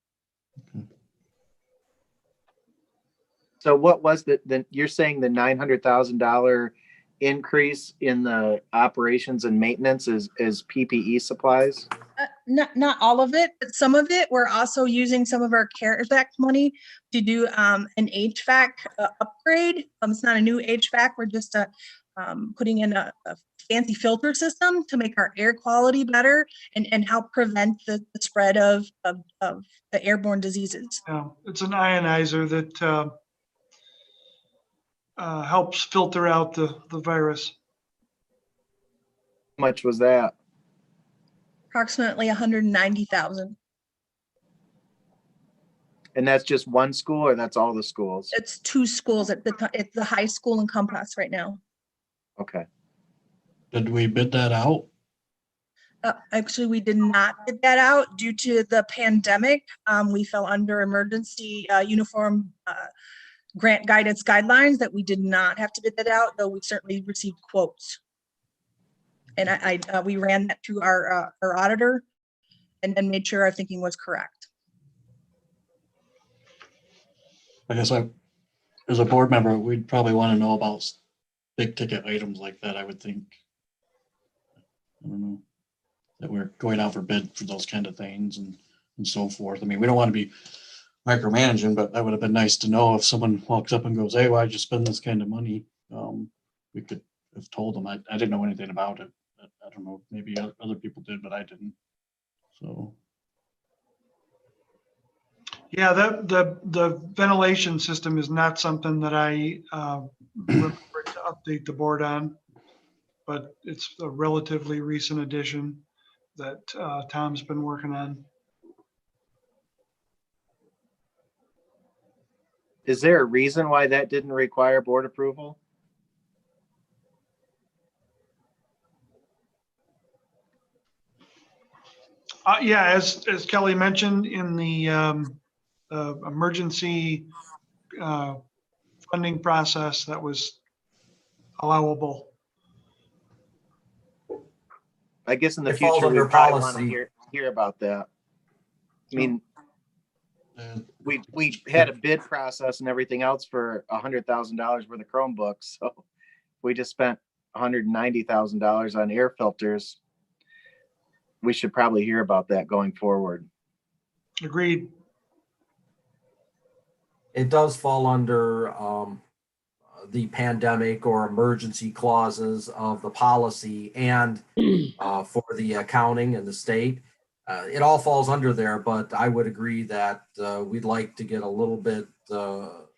So what was you're saying the $900,000 increase in the operations and maintenance is PPE supplies? Not all of it, but some of it. We're also using some of our CARES Act money to do an HVAC upgrade. It's not a new HVAC. We're just putting in a fancy filter system to make our air quality better and help prevent the spread of the airborne diseases. Yeah, it's an ionizer that helps filter out the virus. How much was that? Approximately 190,000. And that's just one school or that's all the schools? It's two schools at the high school in Compass right now. Okay. Did we bid that out? Actually, we did not bid that out due to the pandemic. We fell under emergency uniform grant guidance guidelines that we did not have to bid that out, though we certainly received quotes. And we ran that through our auditor and made sure our thinking was correct. I guess as a board member, we'd probably want to know about big ticket items like that, I would think. I don't know, that we're going out for bid for those kind of things and so forth. I mean, we don't want to be micromanaging, but that would have been nice to know if someone walks up and goes, hey, why'd you spend this kind of money? We could have told them. I didn't know anything about it. I don't know, maybe other people did, but I didn't. So. Yeah, the ventilation system is not something that I remember to update the board on. But it's a relatively recent addition that Tom's been working on. Is there a reason why that didn't require board approval? Yeah, as Kelly mentioned in the emergency funding process, that was allowable. I guess in the It falls future, we under probably want to policy. hear about that. I mean, And we had a bid process and everything else for $100,000 worth of Chromebooks. So we just spent $190,000 on air filters. We should probably hear about that going forward. Agreed. it does fall under the pandemic or emergency clauses of the policy and for the accounting and the state. It all falls under there, but I would agree that we'd like to get a little bit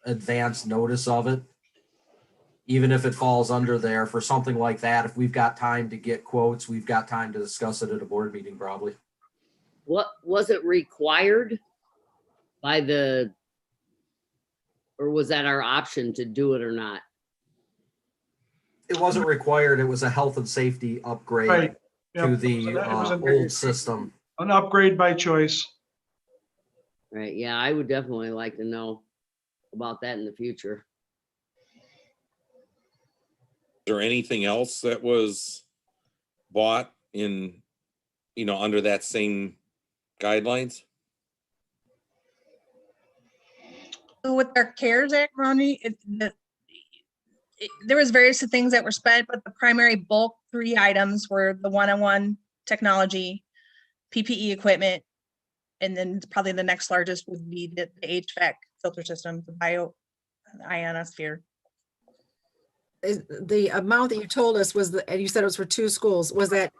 advance notice of it. Even if it falls under there for something like that, if we've got time to get quotes, we've got time to discuss it at a board meeting probably. What was it required by the, or was that our option to do it or not? It wasn't required. It was a health and safety upgrade Right. to Yep. the It was old system. an upgrade by choice. Right, yeah, I would definitely like to know about that in the future. Is there anything else that was bought in, under that same guidelines? So with our CARES Act money, there was various things that were spent, but the primary bulk 3 items were the one-on-one technology, PPE equipment, and then probably the next largest would be the HVAC filter system, the ionosphere. The amount that you told us was and you said it was for 2 schools. Was that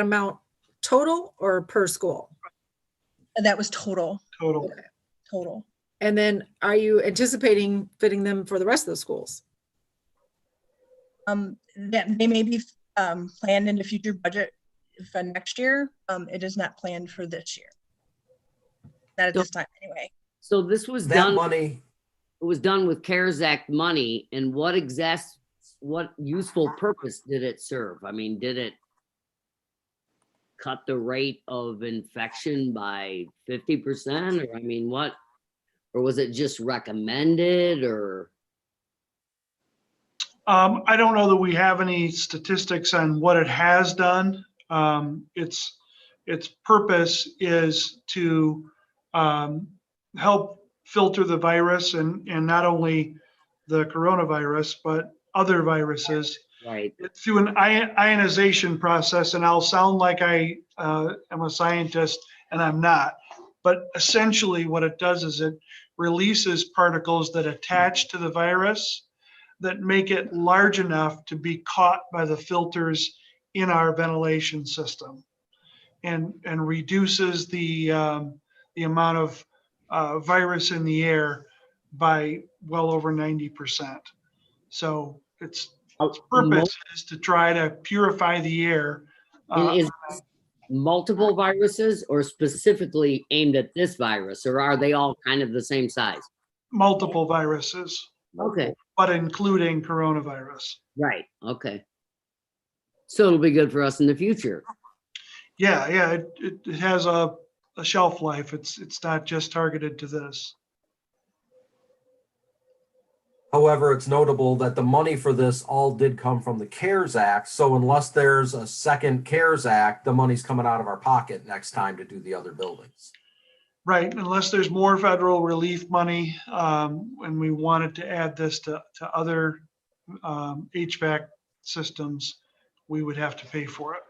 amount total or per school? And that was total. Total. And then are you anticipating fitting them for the rest of the schools? That they may be planned into future budget for next year. It is not planned for this year. Not at this time, anyway. So this was That done, money, it was done with CARES Act money, and what useful purpose did it serve? I mean, did it cut the rate of infection by 50%? Or I mean, or was it just recommended, or? I don't know that we have any statistics on what it has done. Its purpose is to help filter the virus and not only the coronavirus, but other viruses. Right. Through an ionization process, and I'll sound like I am a scientist, and I'm not. But essentially what it does is it releases particles that attach to the virus that make it large enough to be caught by the filters in our ventilation system, and reduces the amount of virus in the air by well over 90%. So its purpose is to try to purify the air. Is this multiple viruses or specifically aimed at this virus, or are they all kind of the same size? Multiple viruses, Okay, but including coronavirus. right, okay. So it'll be good for us in the future. Yeah, it has a shelf life. It's not just targeted to this. however, it's notable that the money for this all did come from the CARES Act. So unless there's a second CARES Act, the money's coming out of our pocket next time to do the other buildings. Right, unless there's more federal relief money, and we wanted to add this to other HVAC systems, we would have to pay for it.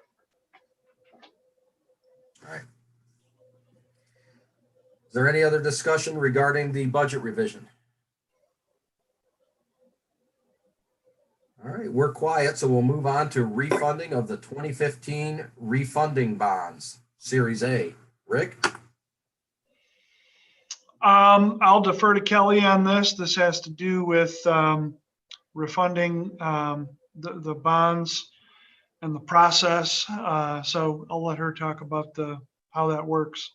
All right. Is there any other discussion regarding the budget revision? All right, we're quiet, so we'll move on to refunding of the 2015 refunding bonds, Series A. Rick? I'll defer to Kelly on this. This has to do with refunding the bonds and the process. So I'll let her talk about how that works.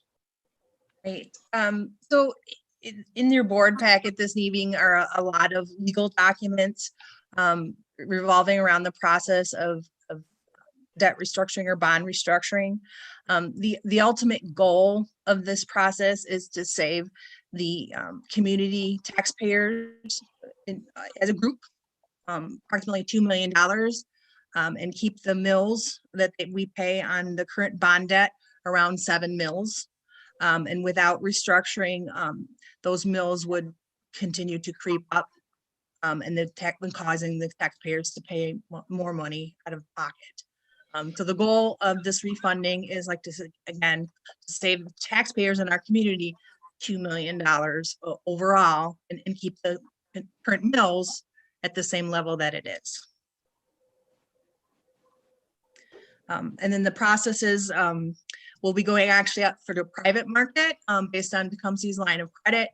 Great. So in your board packet this evening are a lot of legal documents revolving around the process of debt restructuring or bond restructuring. The ultimate goal of this process is to save the community taxpayers as a group approximately $2 million and keep the mills that we pay on the current bond debt around 7 mills. And without restructuring, those mills would continue to creep up and causing the taxpayers to pay more money out of pocket. So the goal of this refunding is, like to say, again, to save the taxpayers in our community $2 million overall and keep the current mills at the same level that it is. And then the processes will be going actually out for the private market based on Tecumseh's line of credit.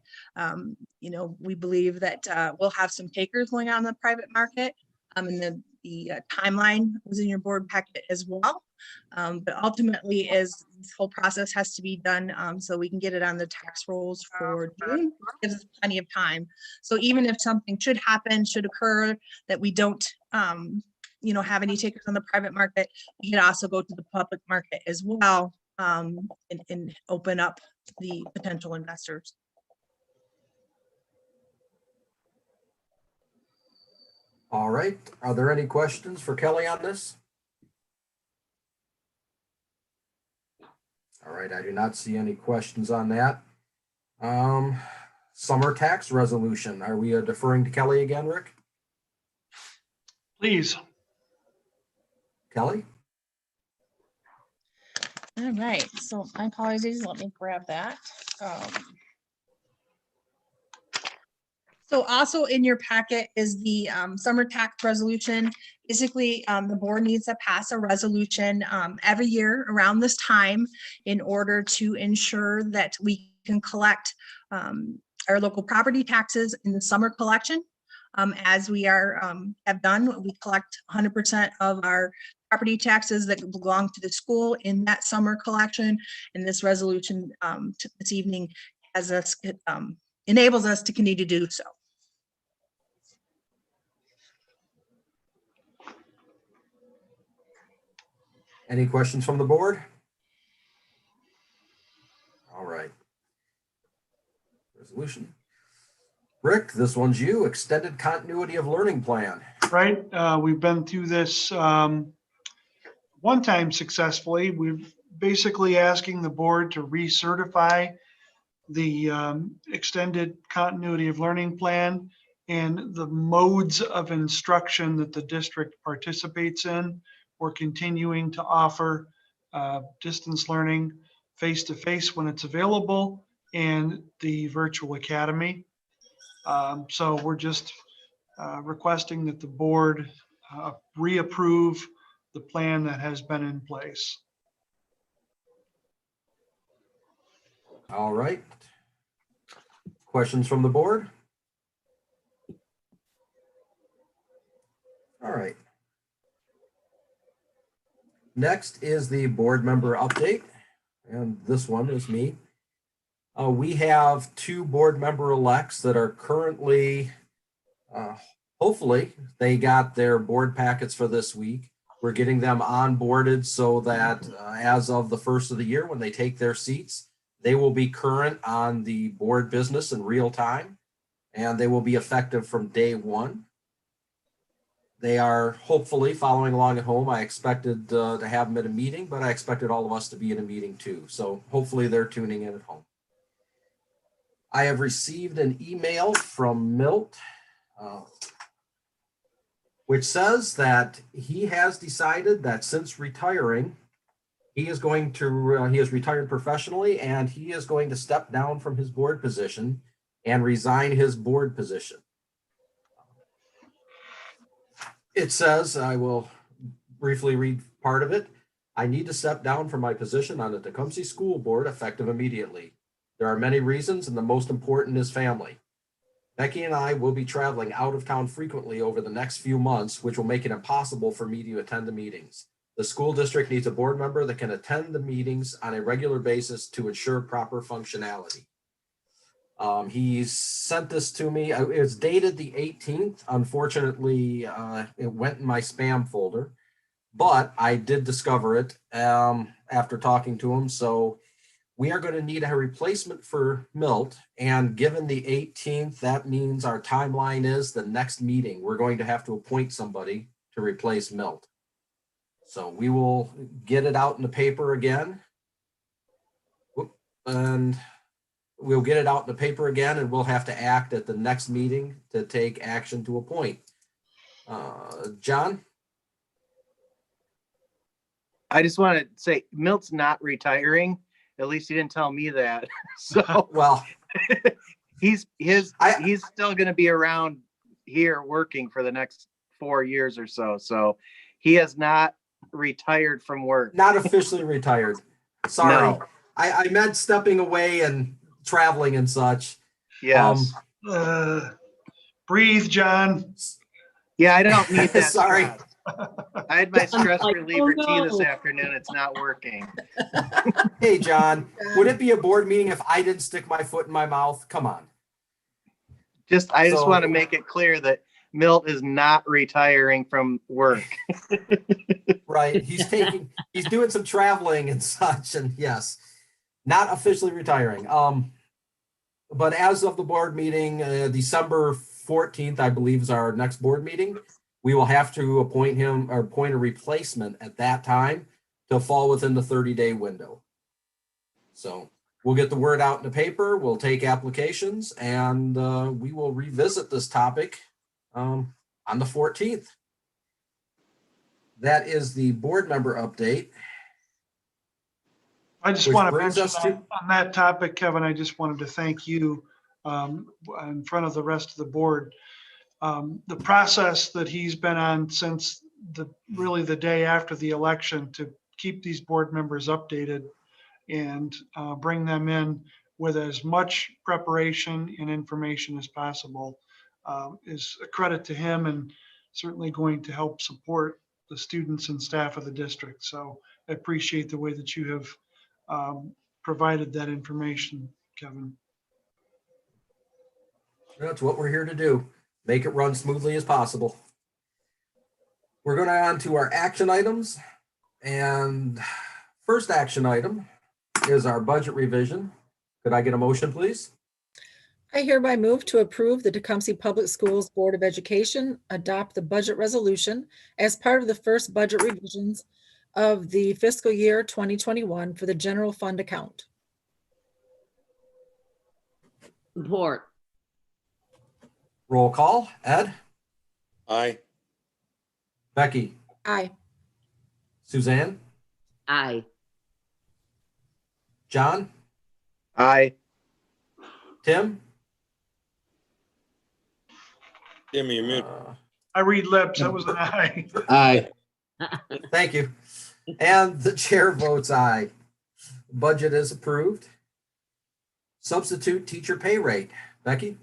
We believe that we'll have some takers going on in the private market. And the timeline was in your board packet as well. But ultimately this whole process has to be done so we can get it on the tax rolls for June. Gives us plenty of time. So even if something should occur that we don't have any takers on the private market, we can also go to the public market as well and open up the potential investors. All right. Are there any questions for Kelly on this? All right. I do not see any questions on that. Summer tax resolution. Are we deferring to Kelly again, Rick? Please. Kelly? All right, so my apologies, let me grab that. So also in your packet is the summer tax resolution. Basically, the board needs to pass a resolution every year around this time in order to ensure that we can collect our local property taxes in the summer collection. As we have done, we collect 100% of our property taxes that belong to the school in that summer collection. And this resolution this evening enables us to continue to do so. Any questions from the board? All right. Resolution. Rick, this one's you. Extended continuity of learning plan. Right. We've been through this one time successfully. We're basically asking the board to recertify the extended continuity of learning plan and the modes of instruction that the district participates in. We're continuing to offer distance learning face-to-face when it's available and the virtual academy. So we're just requesting that the board reapprove the plan that has been in place. All right. Questions from the board? All right. Next is the board member update, and this one is me. We have 2 board member elects that are currently, hopefully, they got their board packets for this week. We're getting them onboarded so that as of the first of the year, when they take their seats, they will be current on the board business in real time, and they will be effective from day 1. They are hopefully following along at home. I expected to have them at a meeting, but I expected all of us to be in a meeting too. So hopefully they're tuning in at home. I have received an email from Milt, which says that he has decided that since retiring, he has retired professionally and he is going to step down from his board position and resign his board position. It says, I will briefly read part of it. I need to step down from my position on the Tecumseh School Board effective immediately. There are many reasons, and the most important is family. Becky and I will be traveling out of town frequently over the next few months, which will make it impossible for me to attend the meetings. The school district needs a board member that can attend the meetings on a regular basis to ensure proper functionality. He sent this to me. It's dated the 18th. Unfortunately, it went in my spam folder, but I did discover it after talking to him. So we are going to need a replacement for Milt. And given the 18th, that means our timeline is the next meeting. We're going to have to appoint somebody to replace Milt. So we will get it out in the paper again. And we'll get it out in the paper again, and we'll have to act at the next meeting to take action to appoint. John? I just want to say Milt's not retiring. At least he didn't tell me that. So Well, he's still going to be around here working for the next 4 years or so. So he has not retired from work. not officially retired. Sorry. No. I meant stepping away and traveling and such. Yes. Breathe, John. Yeah, I don't need that. Sorry. stress. I had my stress like, reliever oh, tea this no. afternoon. It's not working. Hey, John, would it be a board meeting if I didn't stick my foot in my mouth? Come on. I just So- want to make it clear that Milt is not retiring from work. Right. He's doing some traveling and such, and yes, not officially retiring. But as of the board meeting, December 14th, I believe, is our next board meeting. We will have to appoint him or appoint a replacement at that time to fall within the 30-day window. So we'll get the word out in the paper. We'll take applications, and we will revisit this topic on the 14th. That is the board member update. I just Which want to brings mention us to- on that topic, Kevin, I just wanted to thank you in front of the rest of the board. The process that he's been on since really the day after the election to keep these board members updated and bring them in with as much preparation and information as possible is a credit to him and certainly going to help support the students and staff of the district. So I appreciate the way that you have provided that information, Kevin. That's what we're here to do. Make it run smoothly as possible. We're going on to our action items. And first action item is our budget revision. Could I get a motion, please? I hereby move to approve the Tecumseh Public Schools Board of Education adopt the budget resolution as part of the first budget revisions of the fiscal year 2021 for the general fund account. Support. Roll call. Ed? Aye. Becky? Aye. Suzanne? Aye. John? Aye. Tim? Give me a minute. I read lips, that was an aye. Aye. Thank you. And the chair votes aye. Budget is approved. Substitute teacher pay rate. Becky?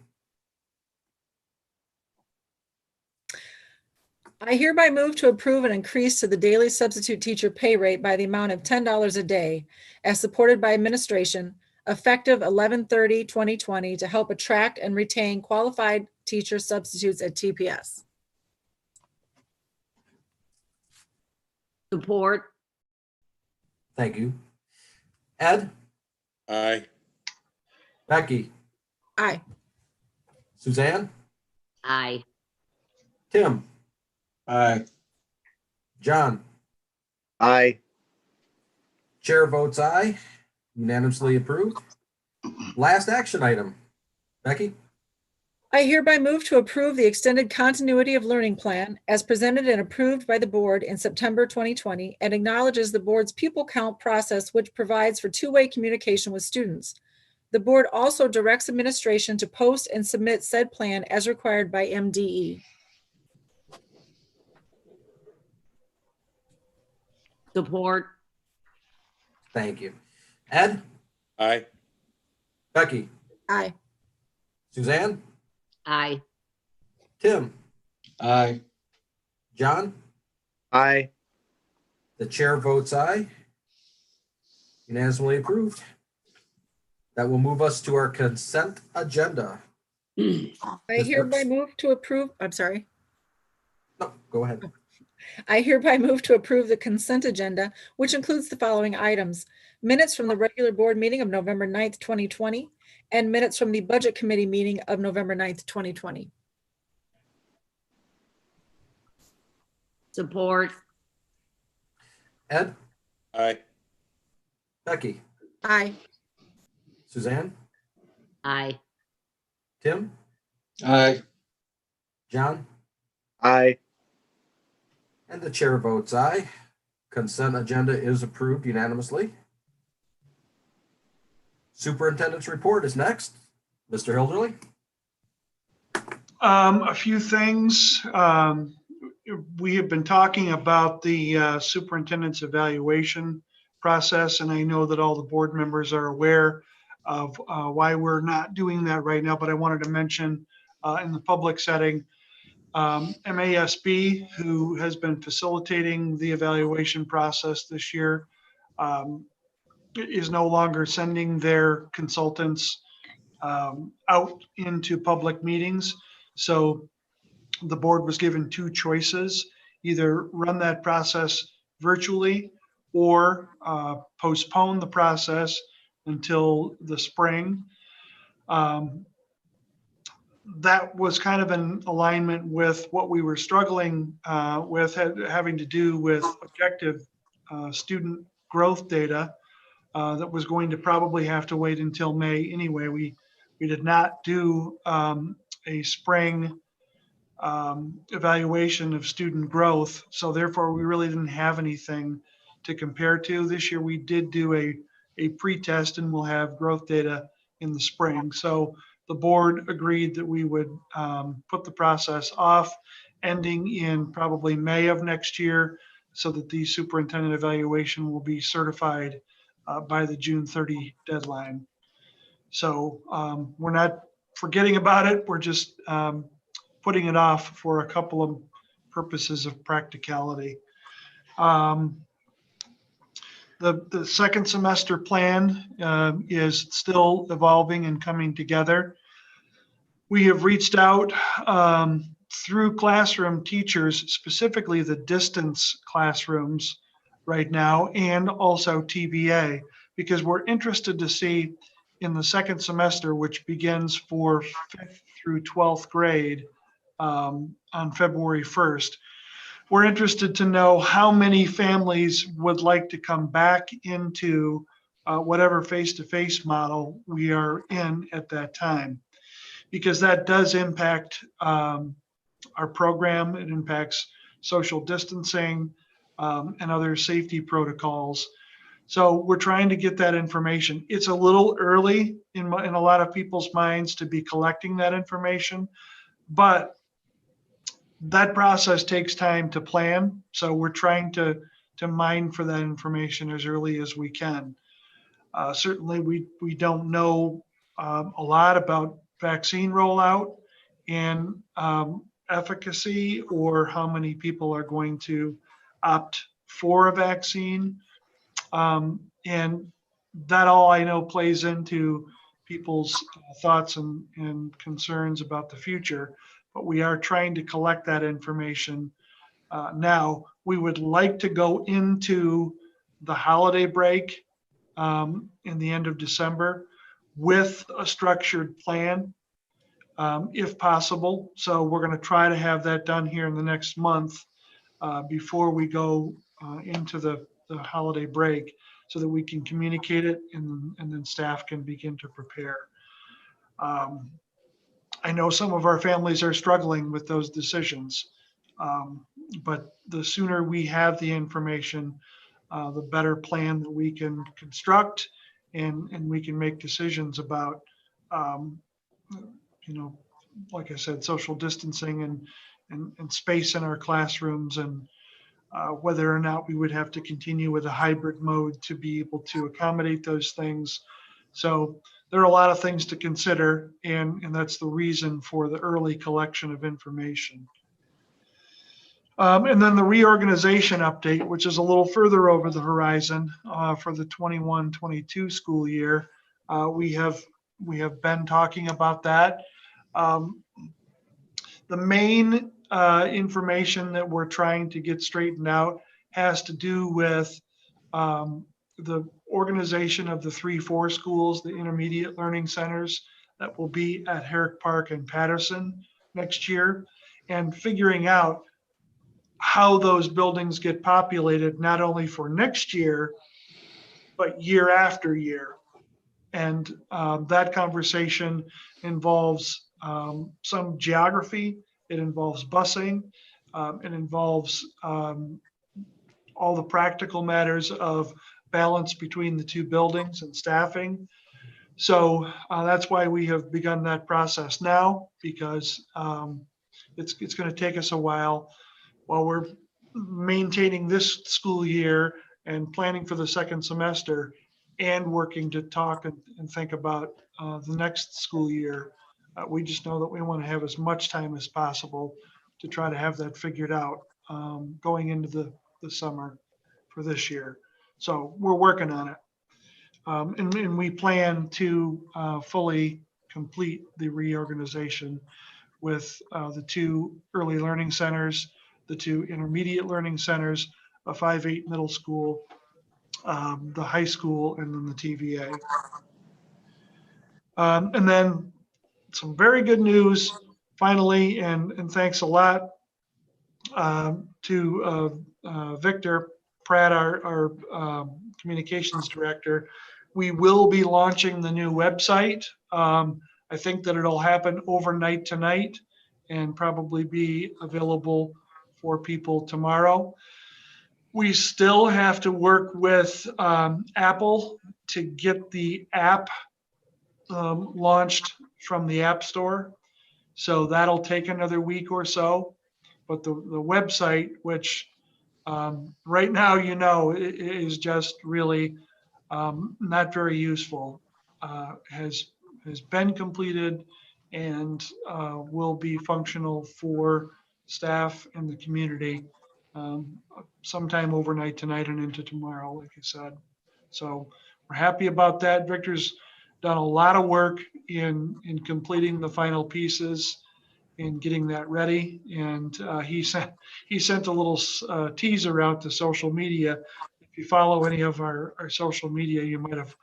I hereby move to approve an increase to the daily substitute teacher pay rate by the amount of $10 a day, as supported by administration, effective 11/30/2020 to help attract and retain qualified teacher substitutes at TPS. Support. Thank you. Ed? Aye. Becky? Aye. Suzanne? Aye. Tim? Aye. John? Aye. Chair votes aye. Unanimously approved. Last action item. Becky? I hereby move to approve the extended continuity of learning plan as presented and approved by the board in September 2020 and acknowledges the board's pupil count process, which provides for two-way communication with students. The board also directs administration to post and submit said plan as required by MDE. Support. Thank you. Ed? Aye. Becky? Aye. Suzanne? Aye. Tim, Aye. John, Aye. the chair votes aye. Unanimously approved. That will move us to our consent agenda. I Ms. hereby Brooks? move to approve, I'm sorry. No, go ahead. I hereby move to approve the consent agenda, which includes the following items: minutes from the regular board meeting of November 9th, 2020, and minutes from the budget committee meeting of November 9th, 2020. Support. Ed, Aye. Becky, Aye. Suzanne, Aye. Tim, Aye. John, Aye. and the chair votes aye. Consent agenda is approved unanimously. Superintendent's report is next. Mr. Hilderly? A few things. We have been talking about the superintendent's evaluation process, and I know that all the board members are aware of why we're not doing that right now, but I wanted to mention in the public setting, MASB, who has been facilitating the evaluation process this year, is no longer sending their consultants out into public meetings. So the board was given two choices: either run that process virtually or postpone the process until the spring. That was kind of in alignment with what we were struggling with, having to do with objective student growth data that was going to probably have to wait until May anyway. We did not do a spring evaluation of student growth, so therefore we really didn't have anything to compare to. This year we did do a pre-test, and we'll have growth data in the spring. So the board agreed that we would put the process off, ending in probably May of next year, so that the superintendent evaluation will be certified by the June 30 deadline. So we're not forgetting about it. We're just putting it off for a couple of purposes of practicality. The second semester plan is still evolving and coming together. We have reached out through classroom teachers, specifically the distance classrooms right now, and also TBA, because we're interested to see in the second semester, which begins for 5th through 12th grade on February 1st. We're interested to know how many families would like to come back into whatever face-to-face model we are in at that time, because that does impact our program. It impacts social distancing and other safety protocols. So we're trying to get that information. It's a little early in a lot of people's minds to be collecting that information, but that process takes time to plan. So we're trying to mine for that information as early as we can. Certainly we don't know a lot about vaccine rollout and efficacy, or how many people are going to opt for a vaccine. And that all I know plays into people's thoughts and concerns about the future. But we are trying to collect that information now. We would like to go into the holiday break in the end of December with a structured plan, if possible. So we're going to try to have that done here in the next month before we go into the holiday break, so that we can communicate it and then staff can begin to prepare. I know some of our families are struggling with those decisions, but the sooner we have the information, the better plan that we can construct, and we can make decisions about, like I said, social distancing and space in our classrooms, and whether or not we would have to continue with a hybrid mode to be able to accommodate those things. So there are a lot of things to consider, and that's the reason for the early collection of information. And then the reorganization update, which is a little further over the horizon for the 21-22 school year. We have been talking about that. The main information that we're trying to get straightened out has to do with the organization of the 3-4 schools, the intermediate learning centers that will be at Herrick Park and Patterson next year, and figuring out how those buildings get populated, not only for next year, but year after year. And that conversation involves some geography, it involves busing, it involves all the practical matters of balance between the two buildings and staffing. So that's why we have begun that process now, because it's going to take us a while we're maintaining this school year and planning for the second semester and working to talk and think about the next school year. We just know that we want to have as much time as possible to try to have that figured out going into the summer for this year. So we're working on it. And we plan to fully complete the reorganization with the 2 early learning centers, the 2 intermediate learning centers, a 5-8 middle school, the high school, and then the TVA. And then some very good news, finally, and thanks a lot to Victor Pratt, our communications director. We will be launching the new website. I think that it'll happen overnight tonight and probably be available for people tomorrow. We still have to work with Apple to get the app launched from the App Store. So that'll take another week or so. But the website, which right now, is just really not very useful, has been completed and will be functional for staff and the community sometime overnight tonight and into tomorrow, like I said. So we're happy about that. Victor's done a lot of work in completing the final pieces and getting that ready. And he sent a little teaser out to social media. If you follow any of our social media, you might have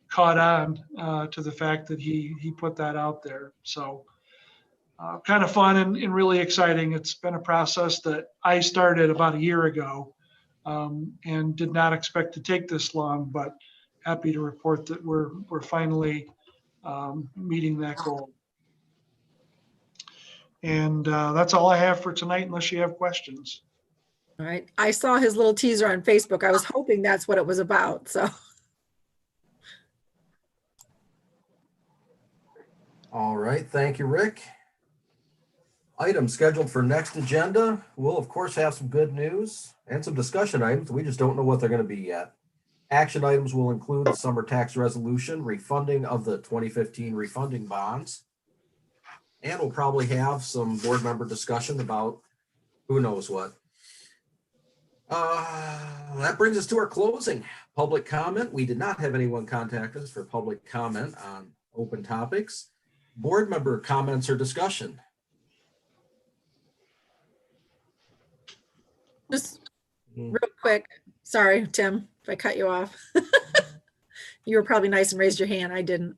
caught on to the fact that he put that out there. So kind of fun and really exciting. It's been a process that I started about a year ago and did not expect to take this long, but happy to report that we're finally meeting that goal. And that's all I have for tonight, unless you have questions. All right. I saw his little teaser on Facebook. I was hoping that's what it was about. So. All right. Thank you, Rick. Items scheduled for next agenda. We'll, of course, have some good news and some discussion items. We just don't know what they're going to be yet. Action items will include the summer tax resolution, refunding of the 2015 refunding bonds, and we'll probably have some board member discussion about who knows what. That brings us to our closing. Public comment. We did not have anyone contact us for public comment on open topics. Board member comments or discussion. Just real quick. Sorry, Tim, if I cut you off. You were probably nice and raised your hand. I didn't.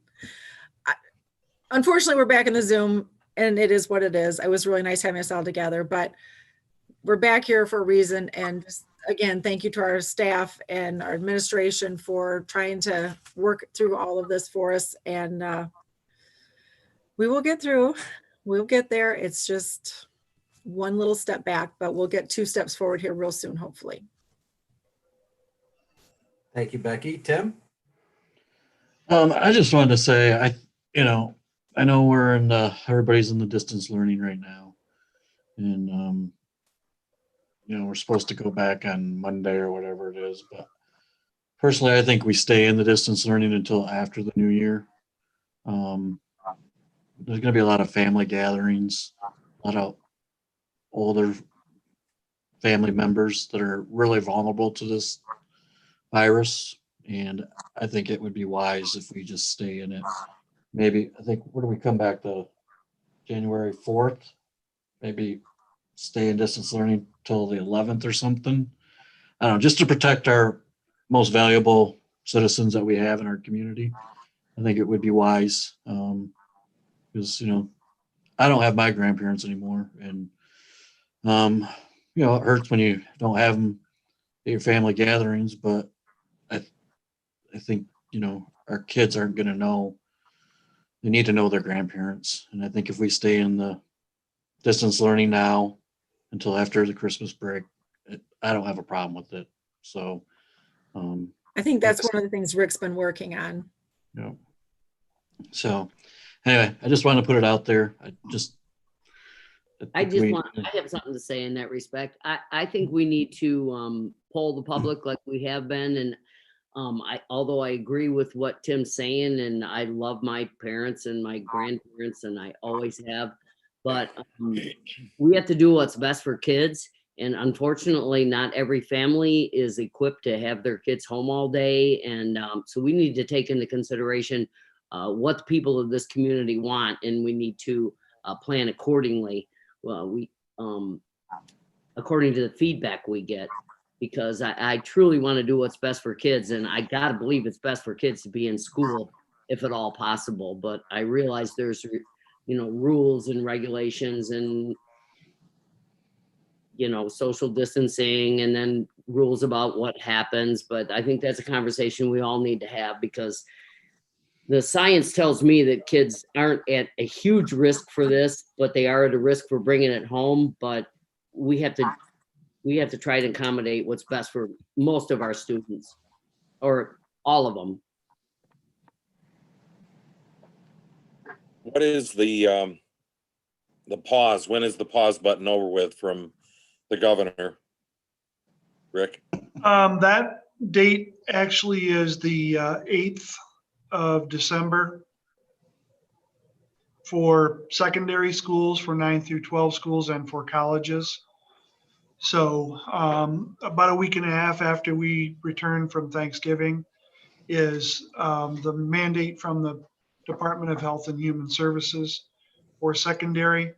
Unfortunately, we're back in the Zoom and it is what it is. It was really nice having us all together, but we're back here for a reason. And just, again, thank you to our staff and our administration for trying to work through all of this for us. And we will get through. We'll get there. It's just one little step back, but we'll get 2 steps forward here real soon, hopefully. Thank you, Becky. Tim? I just wanted to say, I know we're in everybody's in the distance learning right now. And, we're supposed to go back on Monday or whatever it is. But personally, I think we stay in the distance learning until after the new year. There's gonna be a lot of family gatherings, a lot of older family members that are really vulnerable to this virus. And I think it would be wise if we just stay in it. Maybe, I think, where do we come back to January 4th? Maybe stay in distance learning till the 11th or something. I don't know, just to protect our most valuable citizens that we have in our community. I think it would be wise. Because, I don't have my grandparents anymore. And, it hurts when you don't have them at your family gatherings, but I think, our kids aren't going to know. They need to know their grandparents. And I think if we stay in the distance learning now until after the Christmas break, I don't have a problem with it. So, I think that's one of the things Rick's been working on. So anyway, I just wanted to put it out there. I have something to say in that respect. I think we need to poll the public like we have been. And although I agree with what Tim's saying, and I love my parents and my grandparents, and I always have, but we have to do what's best for kids. And unfortunately, not every family is equipped to have their kids home all day. And so we need to take into consideration what the people of this community want, and we need to plan accordingly. Well, according to the feedback we get, because I truly want to do what's best for kids, and I gotta believe it's best for kids to be in school if at all possible. But I realize there's, rules and regulations and, social distancing, and then rules about what happens. But I think that's a conversation we all need to have, because the science tells me that kids aren't at a huge risk for this, but they are at a risk for bringing it home. But we have to try to accommodate what's best for most of our students, or all of them. What is the pause? When is the pause button over with from the governor? Rick? That date actually is the 8th of December for secondary schools, for 9 through 12 schools, and for colleges. So about a week and a half after we return from Thanksgiving is the mandate from the Department of Health and Human Services for secondary.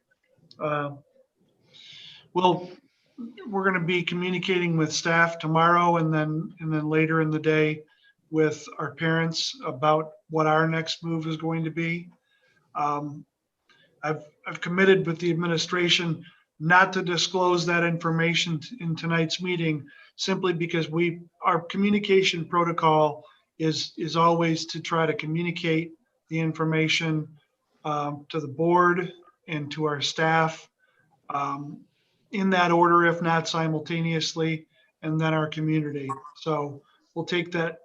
We're going to be communicating with staff tomorrow, and then later in the day with our parents about what our next move is going to be. I've committed with the administration not to disclose that information in tonight's meeting, simply because our communication protocol is always to try to communicate the information to the board and to our staff in that order, if not simultaneously, and then our community. So we'll take that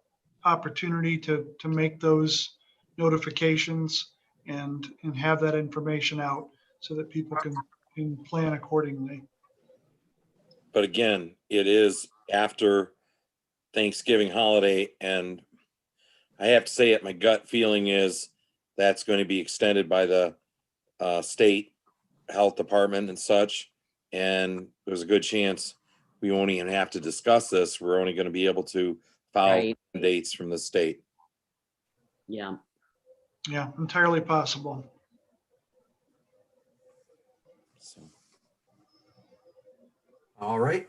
opportunity to make those notifications and have that information out so that people can plan accordingly. But again, it is after Thanksgiving holiday, and I have to say it, my gut feeling is that's going to be extended by the state health department and such. And there's a good chance we won't even have to discuss this. We're only going to be able to follow dates from the state. Yeah. Yeah, entirely possible. So. All right.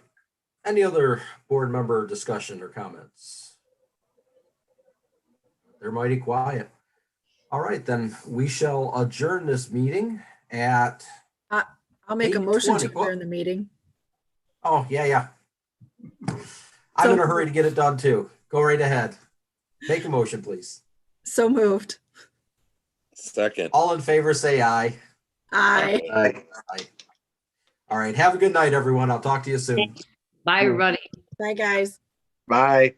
Any other board member discussion or comments? They're mighty quiet. All right, then we shall adjourn this meeting at. I'll make a motion to 8:20. adjourn the meeting. Oh, yeah. I'm in a hurry to get it done too. Go right ahead. Make a motion, please. So moved. Second. All in favor, say aye. Aye. Aye. All right. Have a good night, everyone. I'll talk to you soon. Bye, everybody. Bye, guys. Bye.